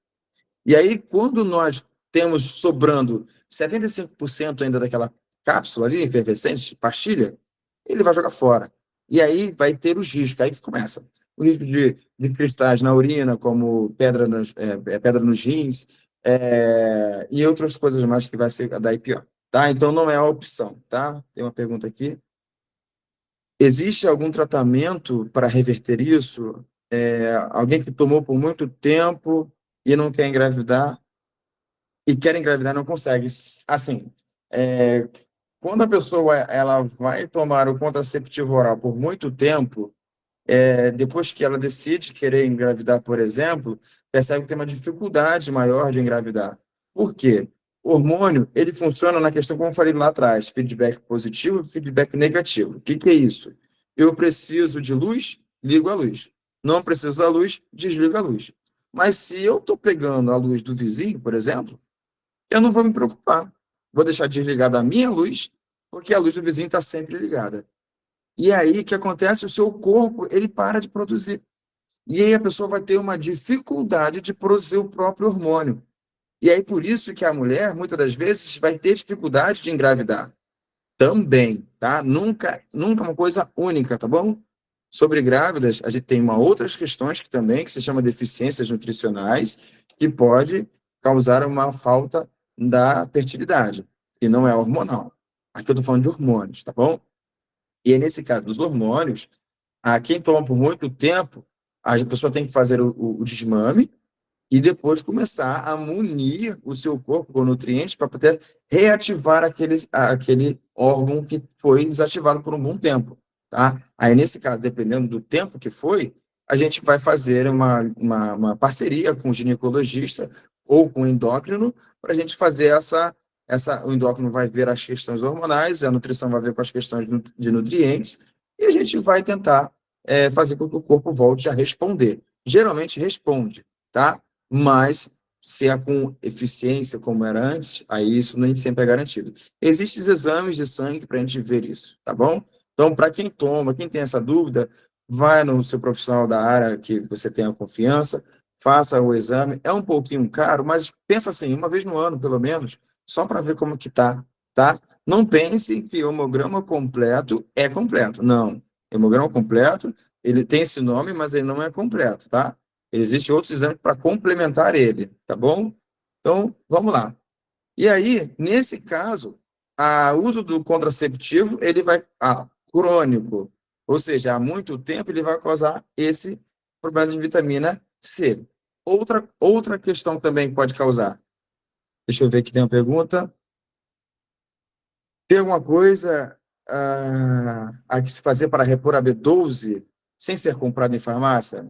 E aí, quando nós temos sobrando 75% ainda daquela cápsula ali, efervescente, pastilha, ele vai jogar fora. E aí vai ter os riscos. Aí que começa. O risco de cristais na urina, como pedra nos rins, e outras coisas mais que vai ser daí pior. Tá? Então, não é a opção. Tá? Tem uma pergunta aqui. Existe algum tratamento para reverter isso? Alguém que tomou por muito tempo e não quer engravidar, e quer engravidar não consegue. Assim, quando a pessoa ela vai tomar o contraceptivo oral por muito tempo, depois que ela decide querer engravidar, por exemplo, percebe que tem uma dificuldade maior de engravidar. Por quê? O hormônio, ele funciona na questão, como eu falei lá atrás, feedback positivo e feedback negativo. O que que é isso? Eu preciso de luz, ligo a luz. Não preciso da luz, desligo a luz. Mas se eu estou pegando a luz do vizinho, por exemplo, eu não vou me preocupar. Vou deixar desligada a minha luz, porque a luz do vizinho está sempre ligada. E aí, o que acontece? O seu corpo, ele para de produzir. E aí a pessoa vai ter uma dificuldade de produzir o próprio hormônio. E aí, por isso que a mulher, muitas das vezes, vai ter dificuldade de engravidar. Também, tá? Nunca uma coisa única, tá bom? Sobre grávidas, a gente tem outras questões que se chama deficiências nutricionais, que pode causar uma falta da fertilidade, e não é hormonal. Aqui eu estou falando de hormônios, tá bom? E aí, nesse caso dos hormônios, quem toma por muito tempo, a pessoa tem que fazer o desmame e depois começar a munir o seu corpo com nutrientes para poder reativar aquele órgão que foi desativado por um bom tempo, tá? Aí, nesse caso, dependendo do tempo que foi, a gente vai fazer uma parceria com o ginecologista ou com o endócrino para a gente fazer o endócrino vai ver as questões hormonais, a nutrição vai ver com as questões de nutrientes, e a gente vai tentar fazer com que o corpo volte a responder. Geralmente responde, tá? Mas se é com eficiência como era antes, aí isso nem sempre é garantido. Existem exames de sangue para a gente ver isso, tá bom? Então, para quem toma, quem tem essa dúvida, vai no seu profissional da área que você tenha confiança, faça o exame. É um pouquinho caro, mas pensa assim, uma vez no ano, pelo menos, só para ver como que tá? Não pense que o hemograma completo é completo. Não. Hemograma completo, ele tem esse nome, mas ele não é completo, tá? Existem outros exames para complementar ele, tá bom? Então, vamos lá. E aí, nesse caso, o uso do contraceptivo, ele vai, crônico, ou seja, há muito tempo ele vai causar esse problema de vitamina C. Outra questão também pode causar. Deixa eu ver aqui, tem uma pergunta. Tem alguma coisa a que se fazer para repor a B12 sem ser comprado em farmácia?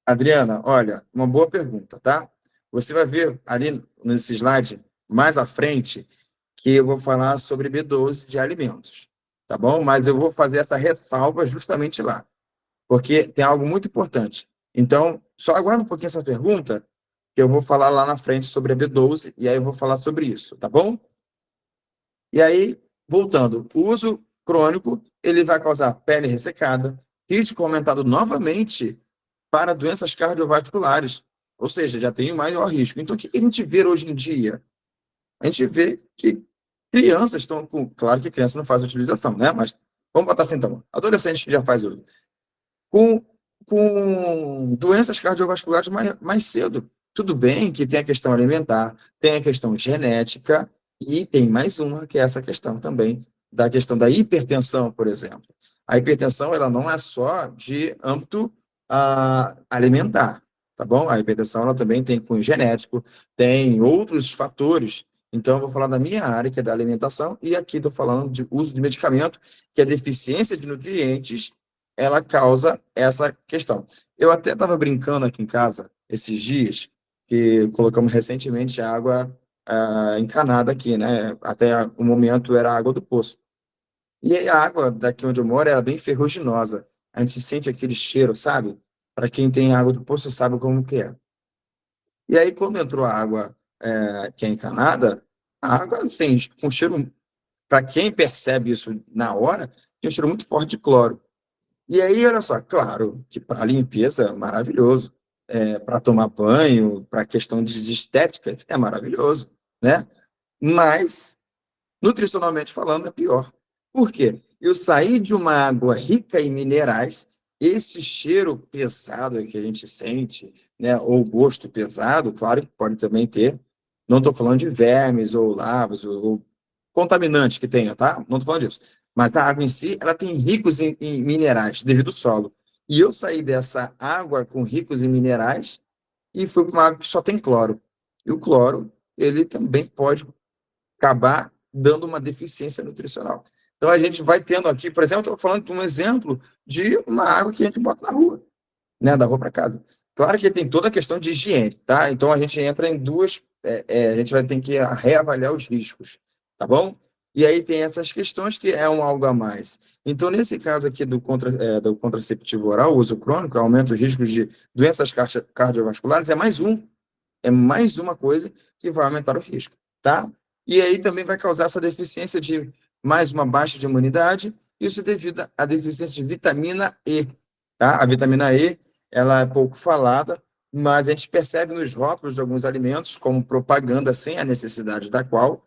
Adriana, olha, uma boa pergunta, tá? Você vai ver ali nesse slide, mais à frente, que eu vou falar sobre B12 de alimentos, tá bom? Mas eu vou fazer essa ressalva justamente lá, porque tem algo muito importante. Então, só aguarda um pouquinho essa pergunta, que eu vou falar lá na frente sobre a B12, e aí eu vou falar sobre isso, tá bom? E aí, voltando, o uso crônico, ele vai causar pele ressecada, risco aumentado novamente para doenças cardiovasculares, ou seja, já tem maior risco. Então, o que a gente vê hoje em dia? A gente vê que crianças estão com... Claro que criança não faz utilização, né? Mas vamos botar assim, então, adolescentes que já faz uso. Com, com doenças cardiovasculares mais cedo. Tudo bem que tem a questão alimentar, tem a questão genética, e tem mais uma, que é essa questão também, da questão da hipertensão, por exemplo. A hipertensão, ela não é só de âmbito alimentar, tá bom? A hipertensão, ela também tem cunho genético, tem outros fatores. Então, eu vou falar da minha área, que é da alimentação, e aqui estou falando de uso de medicamento, que é deficiência de nutrientes, ela causa essa questão. Eu até estava brincando aqui em casa, esses dias, que colocamos recentemente água encanada aqui, né? Até o momento era água do poço. E aí a água daqui onde eu moro era bem ferruginosa. A gente sente aquele cheiro, sabe? Para quem tem água do poço sabe como que é. E aí quando entrou a água que é encanada, a água, assim, com cheiro, para quem percebe isso na hora, tem um cheiro muito forte de cloro. E aí, olha só, claro que para limpeza, maravilhoso. Para tomar banho, para questão de estética, é maravilhoso, né? Mas, nutricionalmente falando, é pior. Por quê? Eu saí de uma água rica em minerais, esse cheiro pesado que a gente sente, né, ou gosto pesado, claro que pode também ter, não estou falando de vermes ou larvas ou contaminantes que tenha, tá? Não estou falando disso. Mas a água em si, ela tem ricos em minerais, devido ao solo. E eu saí dessa água com ricos em minerais e fui para uma água que só tem cloro. E o cloro, ele também pode acabar dando uma deficiência nutricional. Então, a gente vai tendo aqui, por exemplo, estou falando de um exemplo de uma água que a gente bota na rua, né, da rua para casa. Claro que tem toda a questão de higiene, tá? Então, a gente entra em duas, a gente vai ter que reavaliar os riscos, tá bom? E aí tem essas questões que é um algo a mais. Então, nesse caso aqui do contraceptivo oral, o uso crônico, aumenta os riscos de doenças cardiovasculares, é mais uma coisa que vai aumentar o risco, tá? E aí também vai causar essa deficiência de mais uma baixa de imunidade, isso devido à deficiência de vitamina E, tá? A vitamina E, ela é pouco falada, mas a gente percebe nos rótulos de alguns alimentos como propaganda sem a necessidade da qual,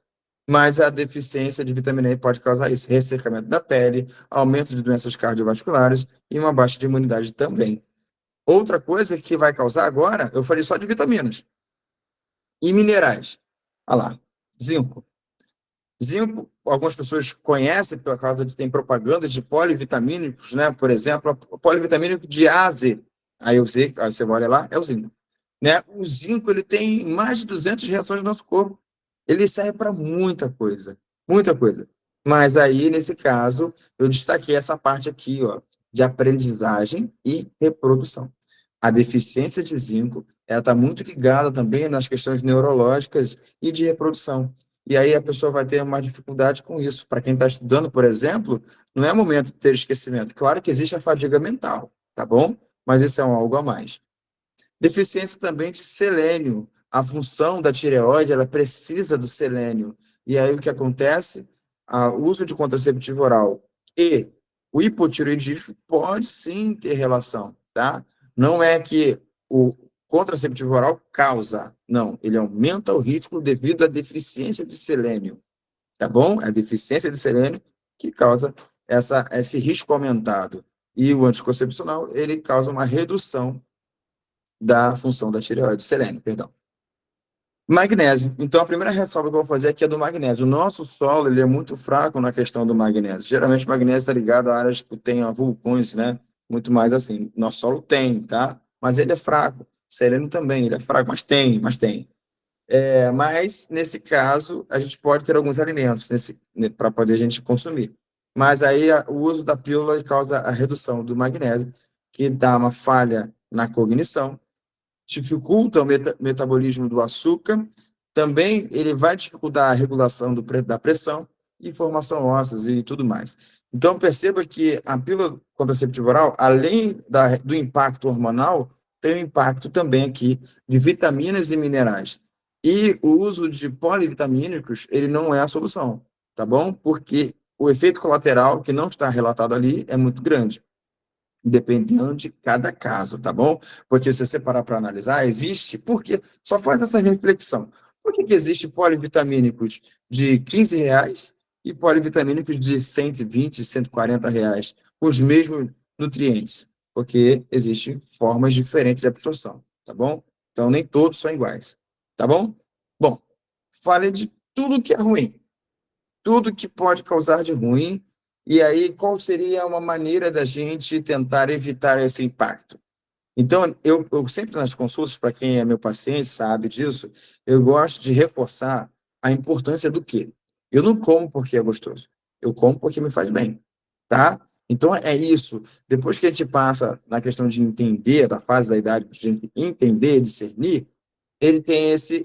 mas a deficiência de vitamina E pode causar isso, ressecamento da pele, aumento de doenças cardiovasculares e uma baixa de imunidade também. Outra coisa que vai causar agora, eu falei só de vitaminas. E minerais? Olha lá, zinco. Zinco, algumas pessoas conhecem por causa de tem propagandas de polivitamínicos, né? Por exemplo, o polivitamínico de A a Z. Aí você olha lá, é o zinco. Né? O zinco ele tem mais de 200 reações no nosso corpo. Ele serve para muita coisa, muita coisa. Mas aí, nesse caso, eu destaquei essa parte aqui, ó, de aprendizagem e reprodução. A deficiência de zinco, ela está muito ligada também nas questões neurológicas e de reprodução. E aí a pessoa vai ter uma dificuldade com isso. Para quem está estudando, por exemplo, não é momento de ter esquecimento. Claro que existe a fadiga mental, tá bom? Mas isso é um algo a mais. Deficiência também de selênio. A função da tireoide, ela precisa do selênio. E aí o que acontece? O uso de contraceptivo oral e o hipotireoidismo pode sim ter relação, tá? Não é que o contraceptivo oral causa, não, ele aumenta o risco devido à deficiência de selênio, tá bom? A deficiência de selênio que causa esse risco aumentado. E o anticoncepcional, ele causa uma redução da função da tireoide, selênio, perdão. Magnésio. Então, a primeira ressalva que eu vou fazer aqui é do magnésio. O nosso solo, ele é muito fraco na questão do magnésio. Geralmente, o magnésio está ligado a áreas que tem vulcões, né? Muito mais assim. Nosso solo tem, tá? Mas ele é fraco. Selênio também, ele é fraco, mas tem. Mas, nesse caso, a gente pode ter alguns alimentos para poder a gente consumir. Mas aí, o uso da pílula ele causa a redução do magnésio, que dá uma falha na cognição, dificulta o metabolismo do açúcar, também ele vai dificultar a regulação da pressão e formação óssea e tudo mais. Então, perceba que a pílula contraceptiva oral, além do impacto hormonal, tem um impacto também aqui de vitaminas e minerais. E o uso de polivitamínicos, ele não é a solução, tá bom? Porque o efeito colateral, que não está relatado ali, é muito grande, dependendo de cada caso, tá bom? Porque se você parar para analisar, existe, porque só faz essa reflexão. Por que existe polivitamínicos de R$ 15 e polivitamínicos de 120, R$ 140, com os mesmos nutrientes? Porque existem formas diferentes de absorção, tá bom? Então, nem todos são iguais, tá bom? Bom, falei de tudo que é ruim, tudo que pode causar de ruim. E aí, qual seria uma maneira da gente tentar evitar esse impacto? Então, eu sempre nas consultas, para quem é meu paciente sabe disso, eu gosto de reforçar a importância do quê? Eu não como porque é gostoso, eu como porque me faz bem, tá? Então, é isso. Depois que a gente passa na questão de entender, da fase da idade, de a gente entender, discernir, ele tem esse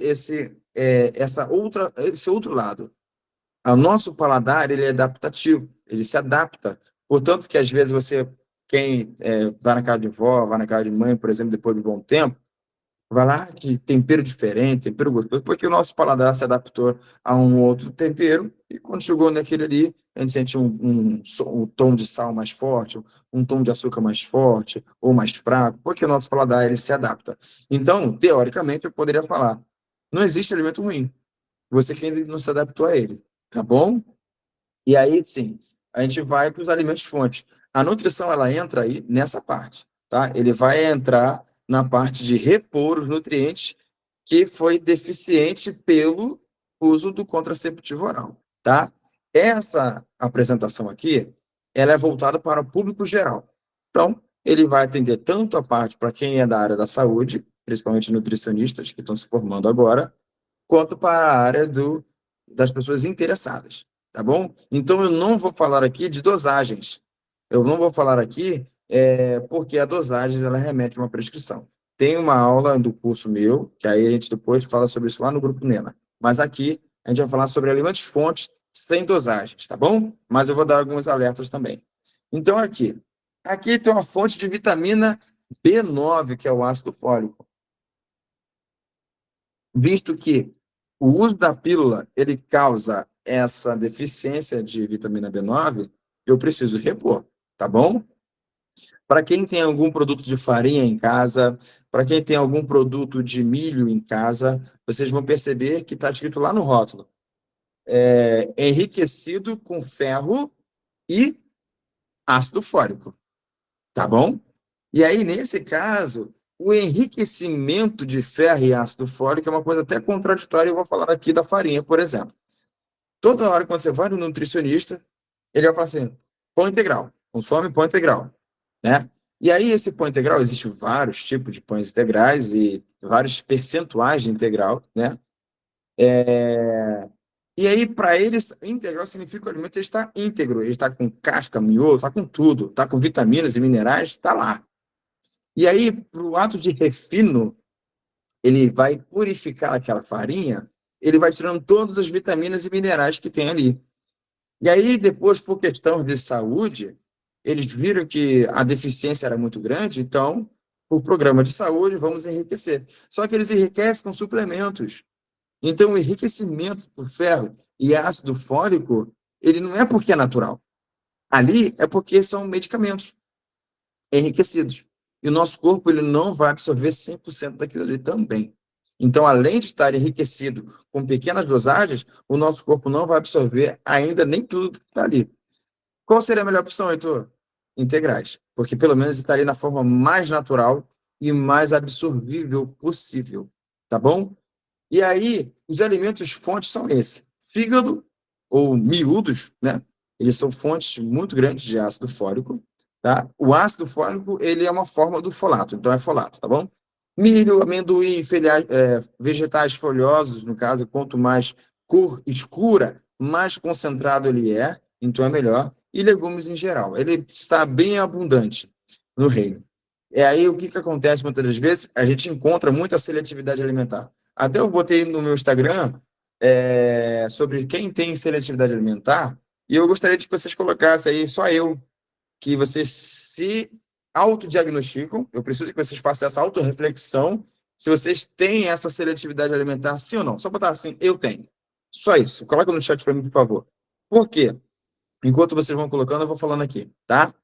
outro lado. O nosso paladar, ele é adaptativo, ele se adapta. Portanto, que às vezes quem vai na casa de vó, vai na casa de mãe, por exemplo, depois de um bom tempo, vai lá, que tempero diferente, tempero gostoso, porque o nosso paladar se adaptou a um outro tempero, e quando chegou naquele ali, a gente sente um tom de sal mais forte, um tom de açúcar mais forte, ou mais fraco, porque o nosso paladar, ele se adapta. Então, teoricamente, eu poderia falar, não existe alimento ruim, você que ainda não se adaptou a ele, tá bom? E aí, sim, a gente vai para os alimentos fontes. A nutrição, ela entra aí nessa parte, tá? Ele vai entrar na parte de repor os nutrientes que foi deficiente pelo uso do contraceptivo oral, tá? Essa apresentação aqui, ela é voltada para o público geral. Então, ele vai atender tanto a parte para quem é da área da saúde, principalmente nutricionistas que estão se formando agora, quanto para a área das pessoas interessadas, tá bom? Então, eu não vou falar aqui de dosagens. Eu não vou falar aqui porque a dosagem, ela remete a uma prescrição. Tem uma aula do curso meu, que aí a gente depois fala sobre isso lá no Grupo Nena. Mas aqui, a gente vai falar sobre alimentos fontes sem dosagens, tá bom? Mas eu vou dar alguns alertas também. Então, aqui tem uma fonte de vitamina B9, que é o ácido fólico. Visto que o uso da pílula, ele causa essa deficiência de vitamina B9, eu preciso repor, tá bom? Para quem tem algum produto de farinha em casa, para quem tem algum produto de milho em casa, vocês vão perceber que está escrito lá no rótulo, enriquecido com ferro e ácido fólico, tá bom? E aí, nesse caso, o enriquecimento de ferro e ácido fólico é uma coisa até contraditória, eu vou falar aqui da farinha, por exemplo. Toda hora que você vai no nutricionista, ele vai falar assim, pão integral, consome pão integral, né? E aí, esse pão integral, existem vários tipos de pães integrais e vários percentuais de integral, né? E aí, para eles, integral significa que o alimento ele está íntegro, ele está com casca, miolo, está com tudo, está com vitaminas e minerais, está lá. E aí, para o ato de refino, ele vai purificar aquela farinha, ele vai tirando todas as vitaminas e minerais que tem ali. E aí, depois, por questão de saúde, eles viram que a deficiência era muito grande, então, o programa de saúde, vamos enriquecer. Só que eles enriquecem com suplementos. Então, o enriquecimento por ferro e ácido fólico, ele não é porque é natural. Ali é porque são medicamentos enriquecidos. E o nosso corpo ele não vai absorver 100% daquilo ali também. Então, além de estar enriquecido com pequenas dosagens, o nosso corpo não vai absorver ainda nem tudo que está ali. Qual seria a melhor opção, Heitor? integrais, porque pelo menos está ali na forma mais natural e mais absorvível possível, tá bom? E aí, os alimentos fontes são esses: fígado, ou miúdos, né? Eles são fontes muito grandes de ácido fólico, tá? O ácido fólico, ele é uma forma do folato, então é folato, tá bom? Milho, amendoim, vegetais folhosos, no caso, quanto mais cor escura, mais concentrado ele é, então é melhor. E legumes em geral. Ele está bem abundante no reino. E aí, o que acontece muitas das vezes? A gente encontra muita seletividade alimentar. Até eu botei no meu Instagram sobre quem tem seletividade alimentar, e eu gostaria de que vocês colocassem aí, só eu, que vocês se autodiagnosticam. Eu preciso que vocês façam essa autorreflexão, se vocês têm essa seletividade alimentar, sim ou não. Só botar assim, eu tenho. Só isso. Coloca no chat para mim, por favor. Por quê? Enquanto vocês vão colocando, eu vou falando aqui, tá?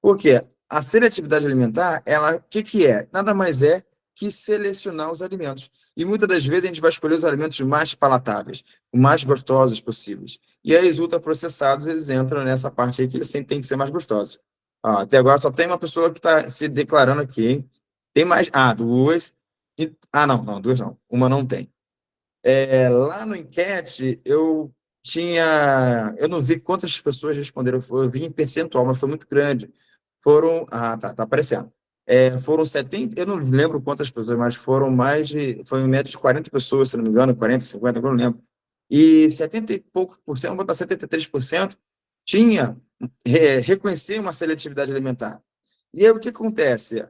Porque a seletividade alimentar, ela, o que que é? Nada mais é que selecionar os alimentos. E muitas das vezes a gente vai escolher os alimentos mais palatáveis, os mais gostosos possíveis. E aí os ultraprocessados, eles entram nessa parte aí que eles sempre têm que ser mais gostosos. Ó, até agora só tem uma pessoa que está se declarando aqui, hein? Tem mais. Ah, duas. Não, duas não. Uma não tem. Lá no enquete, eu não vi quantas pessoas responderam, eu vi em percentual, mas foi muito grande. Foram, tá aparecendo. Foram 70, eu não lembro quantas pessoas, mas foi em média de 40 pessoas, se não me engano, 40, 50, eu não lembro. E 70 e poucos por cento, vamos botar 73%, tinha, reconhecia uma seletividade alimentar. E aí o que acontece?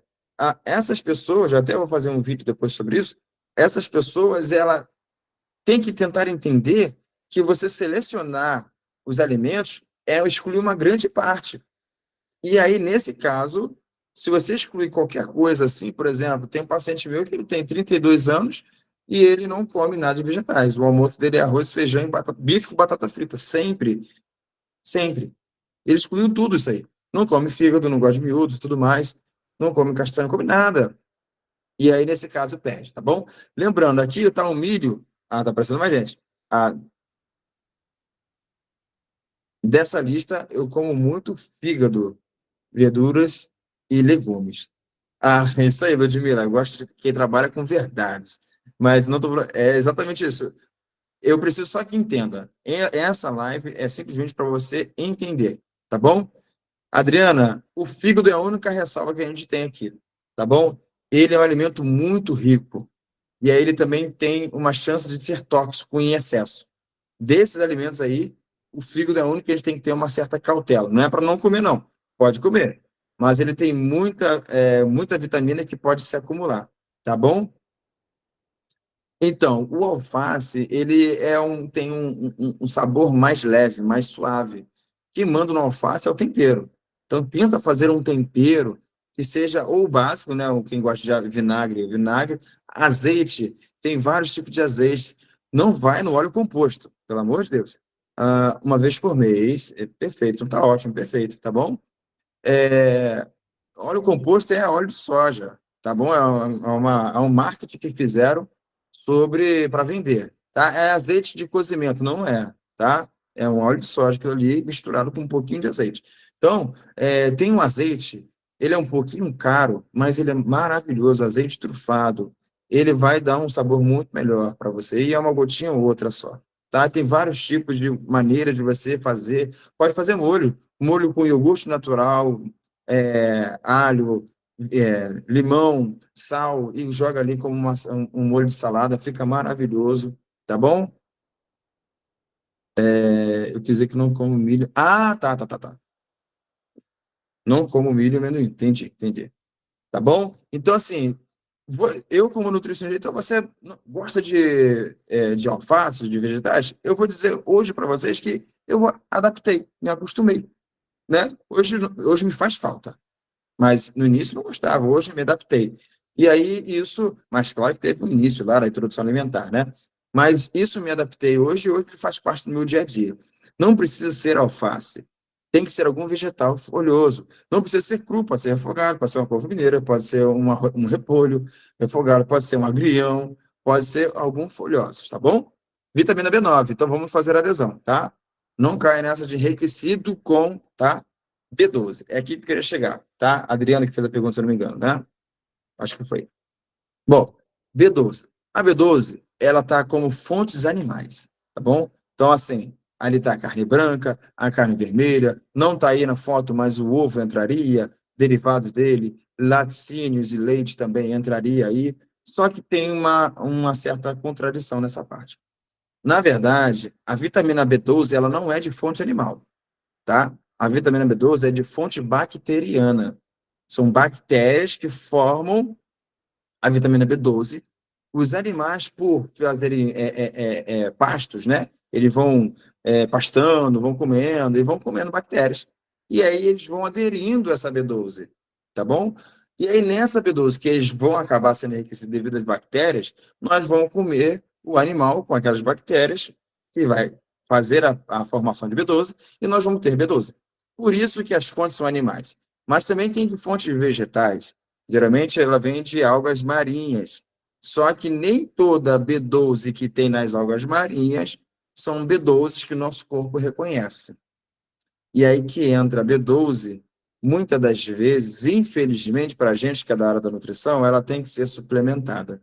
Essas pessoas, eu até vou fazer um vídeo depois sobre isso, essas pessoas, ela tem que tentar entender que você selecionar os alimentos é excluir uma grande parte. E aí, nesse caso, se você excluir qualquer coisa assim, por exemplo, tem um paciente meu que ele tem 32 anos e ele não come nada de vegetais. O almoço dele é arroz, feijão e bife com batata frita, sempre, sempre. Ele excluiu tudo isso aí. Não come fígado, não gosta de miúdos, tudo mais, não come castanha, não come nada. E aí, nesse caso, perde, tá bom? Lembrando, aqui está o milho. Tá aparecendo mais gente. Ah, dessa lista, eu como muito fígado, verduras e legumes. É isso aí, Ludmila. Eu gosto de quem trabalha com verdades. Mas não tô, é exatamente isso. Eu preciso só que entenda. Essa live é simplesmente para você entender, tá bom? Adriana, o fígado é a única ressalva que a gente tem aqui, tá bom? Ele é um alimento muito rico. E aí ele também tem uma chance de ser tóxico em excesso. Desses alimentos aí, o fígado é o único que a gente tem que ter uma certa cautela. Não é para não comer, não. Pode comer. Mas ele tem muita vitamina que pode se acumular. Tá bom? Então, o alface, ele tem um sabor mais leve, mais suave. O que manda no alface é o tempero. Então, tenta fazer um tempero que seja ou básico, né? Ou quem gosta de vinagre, azeite, tem vários tipos de azeite. Não vai no óleo composto, pelo amor de Deus. Uma vez por mês, é perfeito, tá ótimo, perfeito, tá bom? É, óleo composto é óleo de soja, tá bom? É um marketing que fizeram para vender, tá? É azeite de cozimento, não é, tá? É um óleo de soja que eu li misturado com um pouquinho de azeite. Então, tem um azeite, ele é um pouquinho caro, mas ele é maravilhoso, azeite trufado. Ele vai dar um sabor muito melhor para você, e é uma gotinha ou outra só, tá? Tem vários tipos de maneira de você fazer. Pode fazer molho com iogurte natural, alho, limão, sal, e joga ali como um molho de salada, fica maravilhoso, tá bom? Eu quis dizer que não como milho. Tá. Não como milho e amendoim, entendi. Tá bom? Então, assim, eu como nutricionista, então você gosta de alface, de vegetais? Eu vou dizer hoje para vocês que eu adaptei, me acostumei, né? Hoje me faz falta. Mas no início não gostava, hoje me adaptei. E aí mas claro que teve um início lá da introdução alimentar, né? Mas isso me adaptei hoje faz parte do meu dia a dia. Não precisa ser alface, tem que ser algum vegetal folhoso. Não precisa ser cru, pode ser refogado, pode ser uma couve mineira, pode ser um repolho refogado, pode ser um agrião, pode ser algum folhoso, tá bom? Vitamina B9, então vamos fazer adesão, tá? Não caia nessa de enriquecido com, tá? B12, é aqui que eu queria chegar, tá? A Adriana que fez a pergunta, se eu não me engano, né? Acho que foi. Bom, B12. A B12, ela tá como fontes animais, tá bom? Então, assim, ali tá a carne branca, a carne vermelha, não tá aí na foto, mas o ovo entraria, derivados dele, laticínios e leite também entraria aí, só que tem uma certa contradição nessa parte. Na verdade, a vitamina B12, ela não é de fonte animal, tá? A vitamina B12 é de fonte bacteriana. São bactérias que formam a vitamina B12. Os animais, por fazerem pastos, né? Eles vão pastando, vão comendo e vão comendo bactérias. E aí eles vão aderindo a essa B12, tá bom? E aí nessa B12 que eles vão acabar sendo enriquecidos devido às bactérias, nós vamos comer o animal com aquelas bactérias que vai fazer a formação de B12 e nós vamos ter B12. Por isso que as fontes são animais. Mas também tem de fontes vegetais. Geralmente ela vem de algas marinhas. Só que nem toda B12 que tem nas algas marinhas são B12 que o nosso corpo reconhece. E aí que entra a B12, muitas das vezes, infelizmente, para a gente que é da área da nutrição, ela tem que ser suplementada.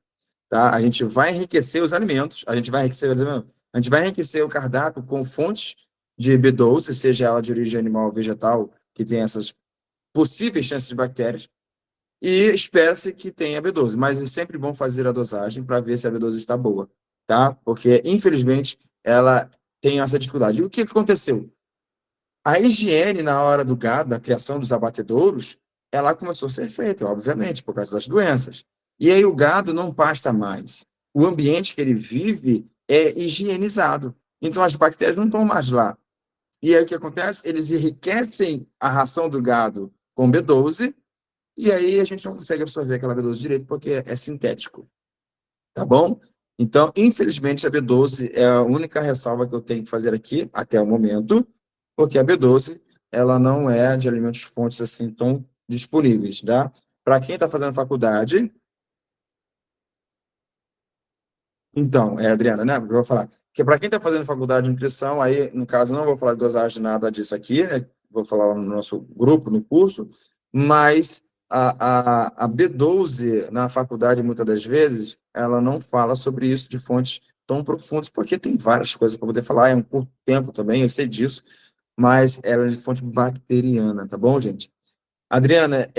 Tá? A gente vai enriquecer os alimentos, a gente vai enriquecer o cardápio com fontes de B12, seja ela de origem animal ou vegetal, que tem essas possíveis chances de bactérias, e espera-se que tenha B12, mas é sempre bom fazer a dosagem para ver se a B12 está boa, tá? Porque, infelizmente, ela tem essa dificuldade. E o que aconteceu? A higiene na hora do gado, da criação dos abatedouros, ela começou a ser feita, obviamente, por causa das doenças. E aí o gado não pasta mais. O ambiente que ele vive é higienizado. Então as bactérias não estão mais lá. E aí o que acontece? Eles enriquecem a ração do gado com B12 e aí a gente não consegue absorver aquela B12 direito porque é sintético, tá bom? Então, infelizmente, a B12 é a única ressalva que eu tenho que fazer aqui até o momento, porque a B12 ela não é de alimentos fontes assim tão disponíveis, tá? Para quem está fazendo faculdade, então, Adriana, né? Eu vou falar. Que para quem está fazendo faculdade de nutrição, aí, no caso, não vou falar de dosagem nada disso aqui, né? Vou falar no nosso grupo, no curso, mas a B12 na faculdade, muitas das vezes, ela não fala sobre isso de fontes tão profundas, porque tem várias coisas para poder falar, é um curto tempo também, eu sei disso, mas ela é de fonte bacteriana, tá bom, gente? Adriana,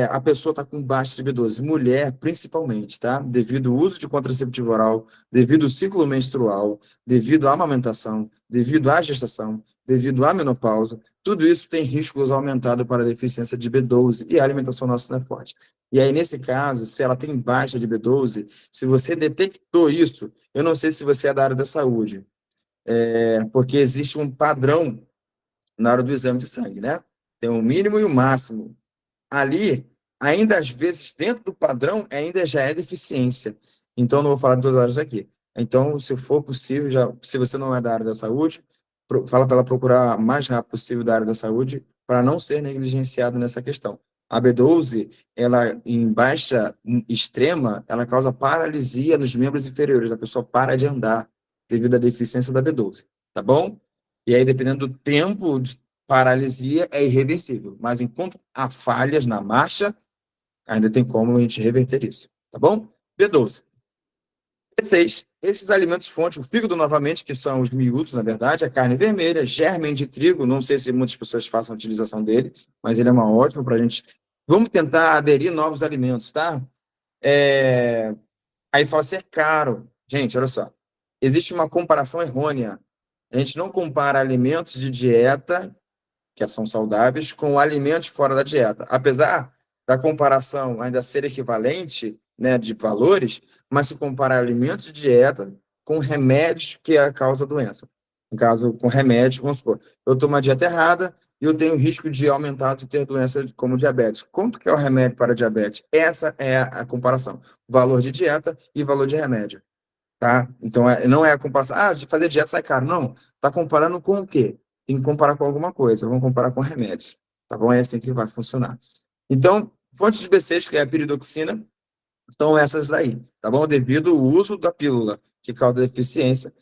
a pessoa está com baixa de B12, mulher principalmente, tá? Devido ao uso de contraceptivo oral, devido ao ciclo menstrual, devido à amamentação, devido à gestação, devido à menopausa, tudo isso tem riscos aumentados para a deficiência de B12 e a alimentação nossa não é forte. E aí, nesse caso, se ela tem baixa de B12, se você detectou isso, eu não sei se você é da área da saúde, porque existe um padrão na hora do exame de sangue, né? Tem o mínimo e o máximo ali, ainda às vezes, dentro do padrão, ainda já é deficiência. Então, não vou falar de todas as áreas aqui. Então, se for possível, se você não é da área da saúde, fala para ela procurar o mais rápido possível da área da saúde para não ser negligenciado nessa questão. A B12, ela em baixa extrema, ela causa paralisia nos membros inferiores, a pessoa para de andar devido à deficiência da B12, tá bom? E aí, dependendo do tempo de paralisia, é irreversível, mas enquanto há falhas na marcha, ainda tem como a gente reverter isso, tá bom? B12. B6, esses alimentos fontes, o fígado novamente, que são os miúdos, na verdade, a carne vermelha, germen de trigo, não sei se muitas pessoas façam a utilização dele, mas ele é uma ótima para a gente. Vamos tentar aderir novos alimentos, tá? Aí fala assim, é caro. Gente, olha só, existe uma comparação errônea. A gente não compara alimentos de dieta que são saudáveis, com alimentos fora da dieta. Apesar da comparação ainda ser equivalente, né, de valores, mas se comparar alimentos de dieta com remédios que é a causa da doença. No caso, com remédios, vamos supor, eu tomo uma dieta errada e eu tenho risco de aumentar de ter doença como diabetes. Quanto que é o remédio para diabetes? Essa é a comparação. Valor de dieta e valor de remédio. Tá? Então, não é a comparação. Ah, de fazer dieta sai caro. Não. Está comparando com o quê? Tem que comparar com alguma coisa. Vamos comparar com remédios. Tá bom? É assim que vai funcionar. Então, fontes de B6, que é a piridoxina, são essas daí. Tá bom? Devido ao uso da pílula, que causa deficiência.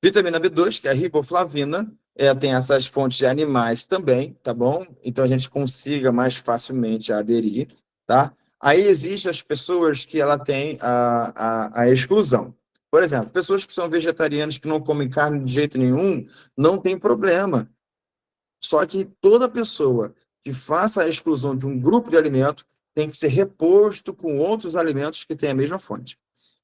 Vitamina B2, que é a riboflavina, tem essas fontes de animais também, tá bom? Então a gente consiga mais facilmente aderir, tá? Aí existem as pessoas que ela tem a exclusão. Por exemplo, pessoas que são vegetarianas que não comem carne de jeito nenhum, não tem problema. Só que toda pessoa que faça a exclusão de um grupo de alimento tem que ser reposto com outros alimentos que têm a mesma fonte.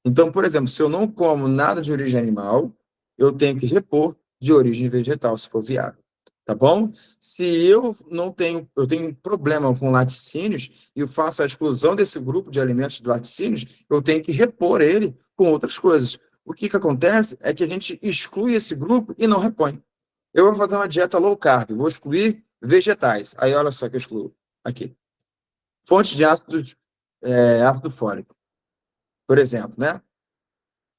Então, por exemplo, se eu não como nada de origem animal, eu tenho que repor de origem vegetal, se for viável. Tá bom? Se eu não tenho, eu tenho um problema com laticínios e eu faço a exclusão desse grupo de alimentos de laticínios, eu tenho que repor ele com outras coisas. O que acontece é que a gente exclui esse grupo e não repõe. Eu vou fazer uma dieta low carb, vou excluir vegetais. Aí olha só que eu excluo aqui. Fontes de ácido fólico, por exemplo, né?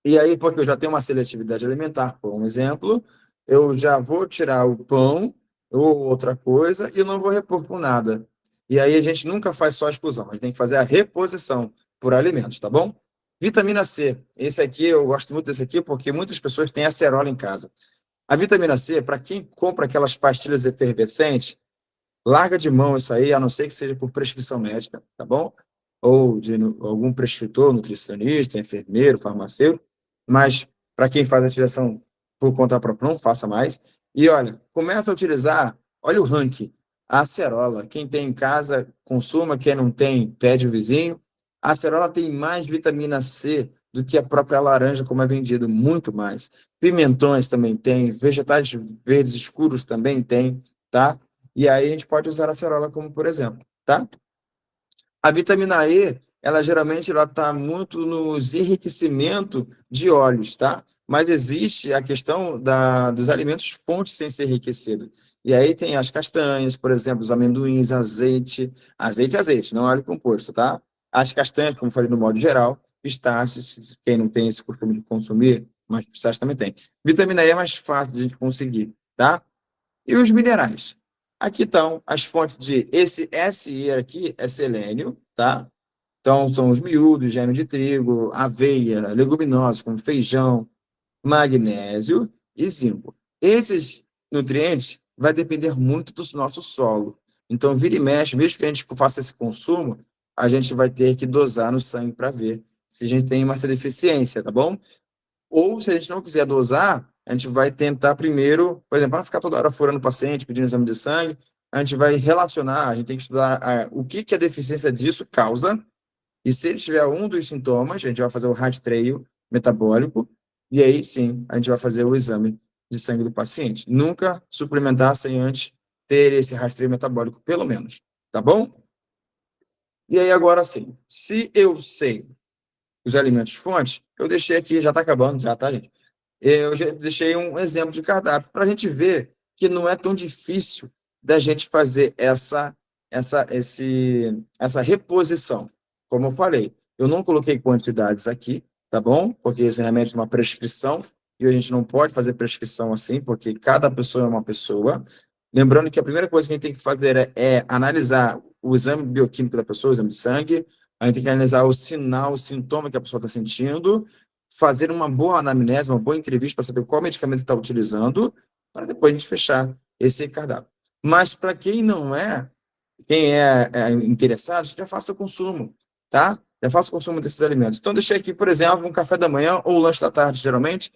E aí, porque eu já tenho uma seletividade alimentar, por um exemplo, eu já vou tirar o pão ou outra coisa e eu não vou repor com nada. E aí a gente nunca faz só a exclusão, a gente tem que fazer a reposição por alimentos, tá bom? Vitamina C. Esse aqui, eu gosto muito desse aqui porque muitas pessoas têm acerola em casa. A vitamina C, para quem compra aquelas pastilhas efervescentes, larga de mão isso aí, a não ser que seja por prescrição médica, tá bom? Ou de algum prescritor, nutricionista, enfermeiro, farmacêutico, mas para quem faz a utilização por conta própria, não faça mais. E olha, começa a utilizar, olha o ranking, a acerola. Quem tem em casa, consuma, quem não tem, pede o vizinho. A acerola tem mais vitamina C do que a própria laranja, como é vendido, muito mais. Pimentões também tem, vegetais verdes escuros também tem, tá? E aí a gente pode usar a acerola como, por exemplo, tá? A vitamina E, ela geralmente ela está muito nos enriquecimento de óleos, tá? Mas existe a questão dos alimentos fontes sem ser enriquecido. E aí tem as castanhas, por exemplo, os amendoins, azeite, não óleo composto, tá? As castanhas, como falei no modo geral, pistaches, quem não tem esse costume de consumir, mas pistache também tem. Vitamina E é mais fácil de a gente conseguir, tá? E os minerais? Aqui estão as fontes de esse SI aqui é selênio, tá? Então são os miúdos, germe de trigo, aveia, leguminosas como feijão, magnésio e zinco. Esses nutrientes vai depender muito do nosso solo. Então vira e mexe, mesmo que a gente faça esse consumo, a gente vai ter que dosar no sangue para ver se a gente tem uma essa deficiência, tá bom? Ou, se a gente não quiser dosar, a gente vai tentar primeiro, por exemplo, para não ficar toda hora furando o paciente, pedindo exame de sangue, a gente vai relacionar, a gente tem que estudar o que a deficiência disso causa, e se ele tiver um dos sintomas, a gente vai fazer o rastreio metabólico, e aí sim, a gente vai fazer o exame de sangue do paciente. Nunca suplementar sem antes ter esse rastreio metabólico, pelo menos, tá bom? E aí agora sim, se eu sei os alimentos fontes, eu deixei aqui, já está acabando, já tá, gente? Eu já deixei um exemplo de cardápio para a gente ver que não é tão difícil da gente fazer essa reposição. Como eu falei, eu não coloquei quantidades aqui, tá bom? Porque isso remete a uma prescrição e a gente não pode fazer prescrição assim, porque cada pessoa é uma pessoa. Lembrando que a primeira coisa que a gente tem que fazer é analisar o exame bioquímico da pessoa, o exame de sangue, a gente tem que analisar o sinal, o sintoma que a pessoa está sentindo, fazer uma boa anamnese, uma boa entrevista para saber qual medicamento está utilizando, para depois a gente fechar esse cardápio. Mas para quem não é, quem é interessado, já faça o consumo, tá? Já faça o consumo desses alimentos. Então, deixei aqui, por exemplo, um café da manhã ou lanche da tarde, geralmente,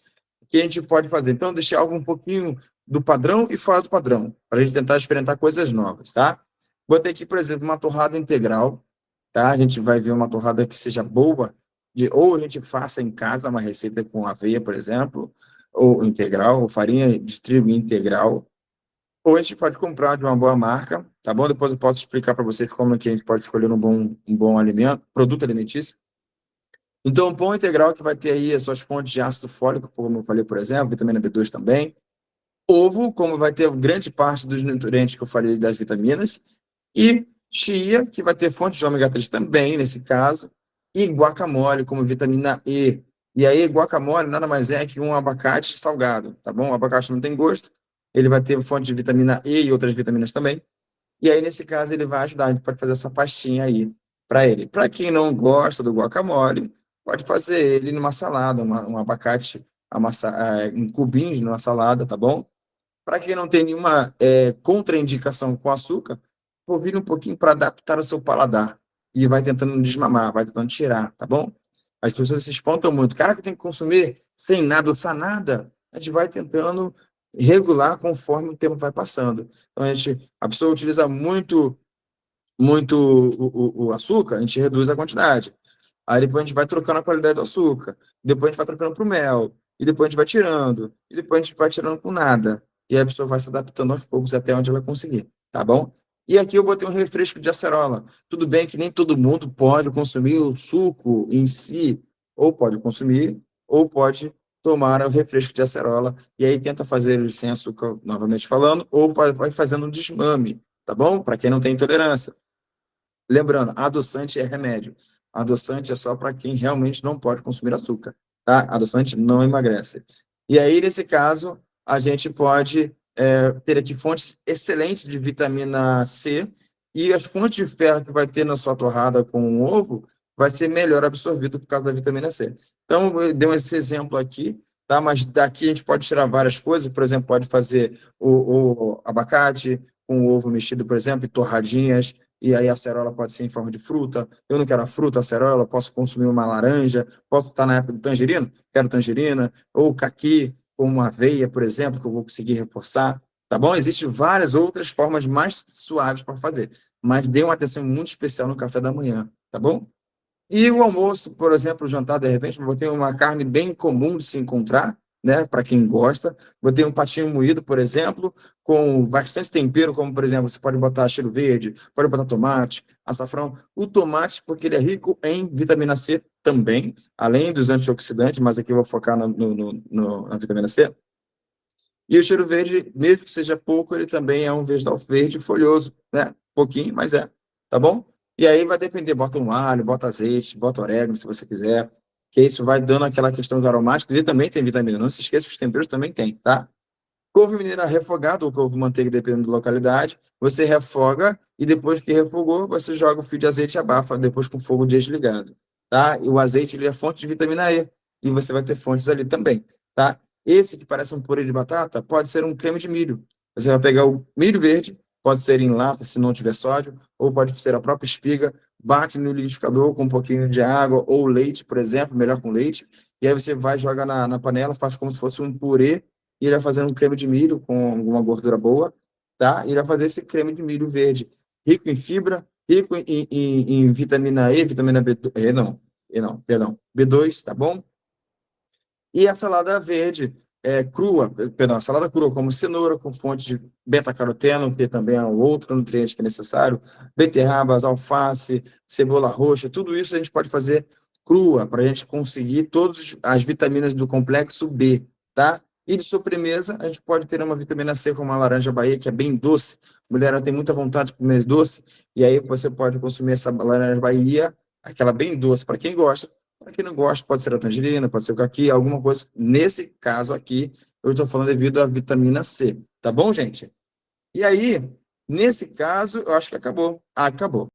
que a gente pode fazer. Então, deixei algo um pouquinho do padrão e fora do padrão, para a gente tentar experimentar coisas novas, tá? Botei aqui, por exemplo, uma torrada integral, tá? A gente vai ver uma torrada que seja boa, ou a gente faça em casa uma receita com aveia, por exemplo, ou integral, ou farinha de trigo integral, ou a gente pode comprar de uma boa marca, tá bom? Depois eu posso explicar para vocês como é que a gente pode escolher um bom alimento, produto alimentício. Então, o pão integral que vai ter aí as suas fontes de ácido fólico, como eu falei, por exemplo, vitamina B2 também. Ovo, como vai ter grande parte dos nutrientes que eu falei das vitaminas. E chia, que vai ter fonte de ômega 3 também, nesse caso. E guacamole, como vitamina E. E aí, guacamole nada mais é que um abacate salgado, tá bom? O abacate não tem gosto, ele vai ter fonte de vitamina E e outras vitaminas também. E aí, nesse caso, ele vai ajudar, a gente pode fazer essa pastinha aí para ele. Para quem não gosta do guacamole, pode fazer ele numa salada, um abacate em cubinhos numa salada, tá bom? Para quem não tem nenhuma contraindicação com açúcar, polvilho um pouquinho para adaptar o seu paladar. E vai tentando desmamar, vai tentando tirar, tá bom? As pessoas se espantam muito. Cara, que eu tenho que consumir sem nada, adoçar nada. A gente vai tentando regular conforme o tempo vai passando. Então, a pessoa utiliza muito o açúcar, a gente reduz a quantidade. Aí depois a gente vai trocando a qualidade do açúcar. Depois a gente vai trocando para o mel. E depois a gente vai tirando. E depois a gente vai tirando com nada. E aí a pessoa vai se adaptando aos poucos até onde ela conseguir. Tá bom? E aqui eu botei um refresco de acerola. Tudo bem que nem todo mundo pode consumir o suco em si. Ou pode consumir, ou pode tomar o refresco de acerola. E aí tenta fazer ele sem açúcar, novamente falando, ou vai fazendo um desmame. Tá bom? Para quem não tem intolerância. Lembrando, adoçante é remédio. Adoçante é só para quem realmente não pode consumir açúcar, tá? Adoçante não emagrece. E aí, nesse caso, a gente pode ter aqui fontes excelentes de vitamina C e as fontes de ferro que vai ter na sua torrada com o ovo vai ser melhor absorvido por causa da vitamina C. Então, eu dei esse exemplo aqui, tá? Mas daqui a gente pode tirar várias coisas, por exemplo, pode fazer o abacate com o ovo mexido, por exemplo, e torradinhas, e aí a acerola pode ser em forma de fruta. Eu não quero a fruta, a acerola, posso consumir uma laranja, posso estar na época do tangerino, quero tangerina, ou caqui, com uma aveia, por exemplo, que eu vou conseguir reforçar, tá bom? Existem várias outras formas mais suaves para fazer, mas dê uma atenção muito especial no café da manhã, tá bom? E o almoço, por exemplo, o jantar, de repente, vou ter uma carne bem comum de se encontrar, né, para quem gosta. Vou ter um patinho moído, por exemplo, com bastante tempero, como, por exemplo, você pode botar cheiro verde, pode botar tomate, açafrão. O tomate, porque ele é rico em vitamina C também, além dos antioxidantes, mas aqui eu vou focar na vitamina C. E o cheiro verde, mesmo que seja pouco, ele também é um vegetal verde folhoso, né? Pouquinho, mas é, tá bom? E aí vai depender, bota um alho, bota azeite, bota orégano, se você quiser, que isso vai dando aquela questão dos aromáticos, e também tem vitamina, não se esqueça que os temperos também tem, tá? Couve mineira refogado, ou couve manteiga, dependendo da localidade, você refoga, e depois que refogou, você joga o fio de azeite e abafa, depois com o fogo desligado, tá? E o azeite, ele é fonte de vitamina E, e você vai ter fontes ali também, tá? Esse que parece um purê de batata, pode ser um creme de milho. Você vai pegar o milho verde, pode ser em lata, se não tiver sódio, ou pode ser a própria espiga, bate no liquidificador com um pouquinho de água, ou leite, por exemplo, melhor com leite, e aí você vai jogar na panela, faz como se fosse um purê, e ele vai fazer um creme de milho com alguma gordura boa, tá? E ele vai fazer esse creme de milho verde, rico em fibra, rico em vitamina E, vitamina B2, perdão, B2, tá bom? E a salada verde crua, perdão, a salada crua, como cenoura, com fonte de beta-caroteno, que também é um outro nutriente que é necessário, beterrabas, alface, cebola roxa, tudo isso a gente pode fazer crua, para a gente conseguir todas as vitaminas do complexo B, tá? E de sobremesa, a gente pode ter uma vitamina C, como a laranja Bahia, que é bem doce. Mulher ela tem muita vontade de comer doce, e aí você pode consumir essa laranja Bahia, aquela bem doce, para quem gosta. Para quem não gosta, pode ser a tangerina, pode ser o caqui, alguma coisa. Nesse caso aqui, eu estou falando devido à vitamina C. Tá bom, gente? E aí, nesse caso, eu acho que acabou. Acabou.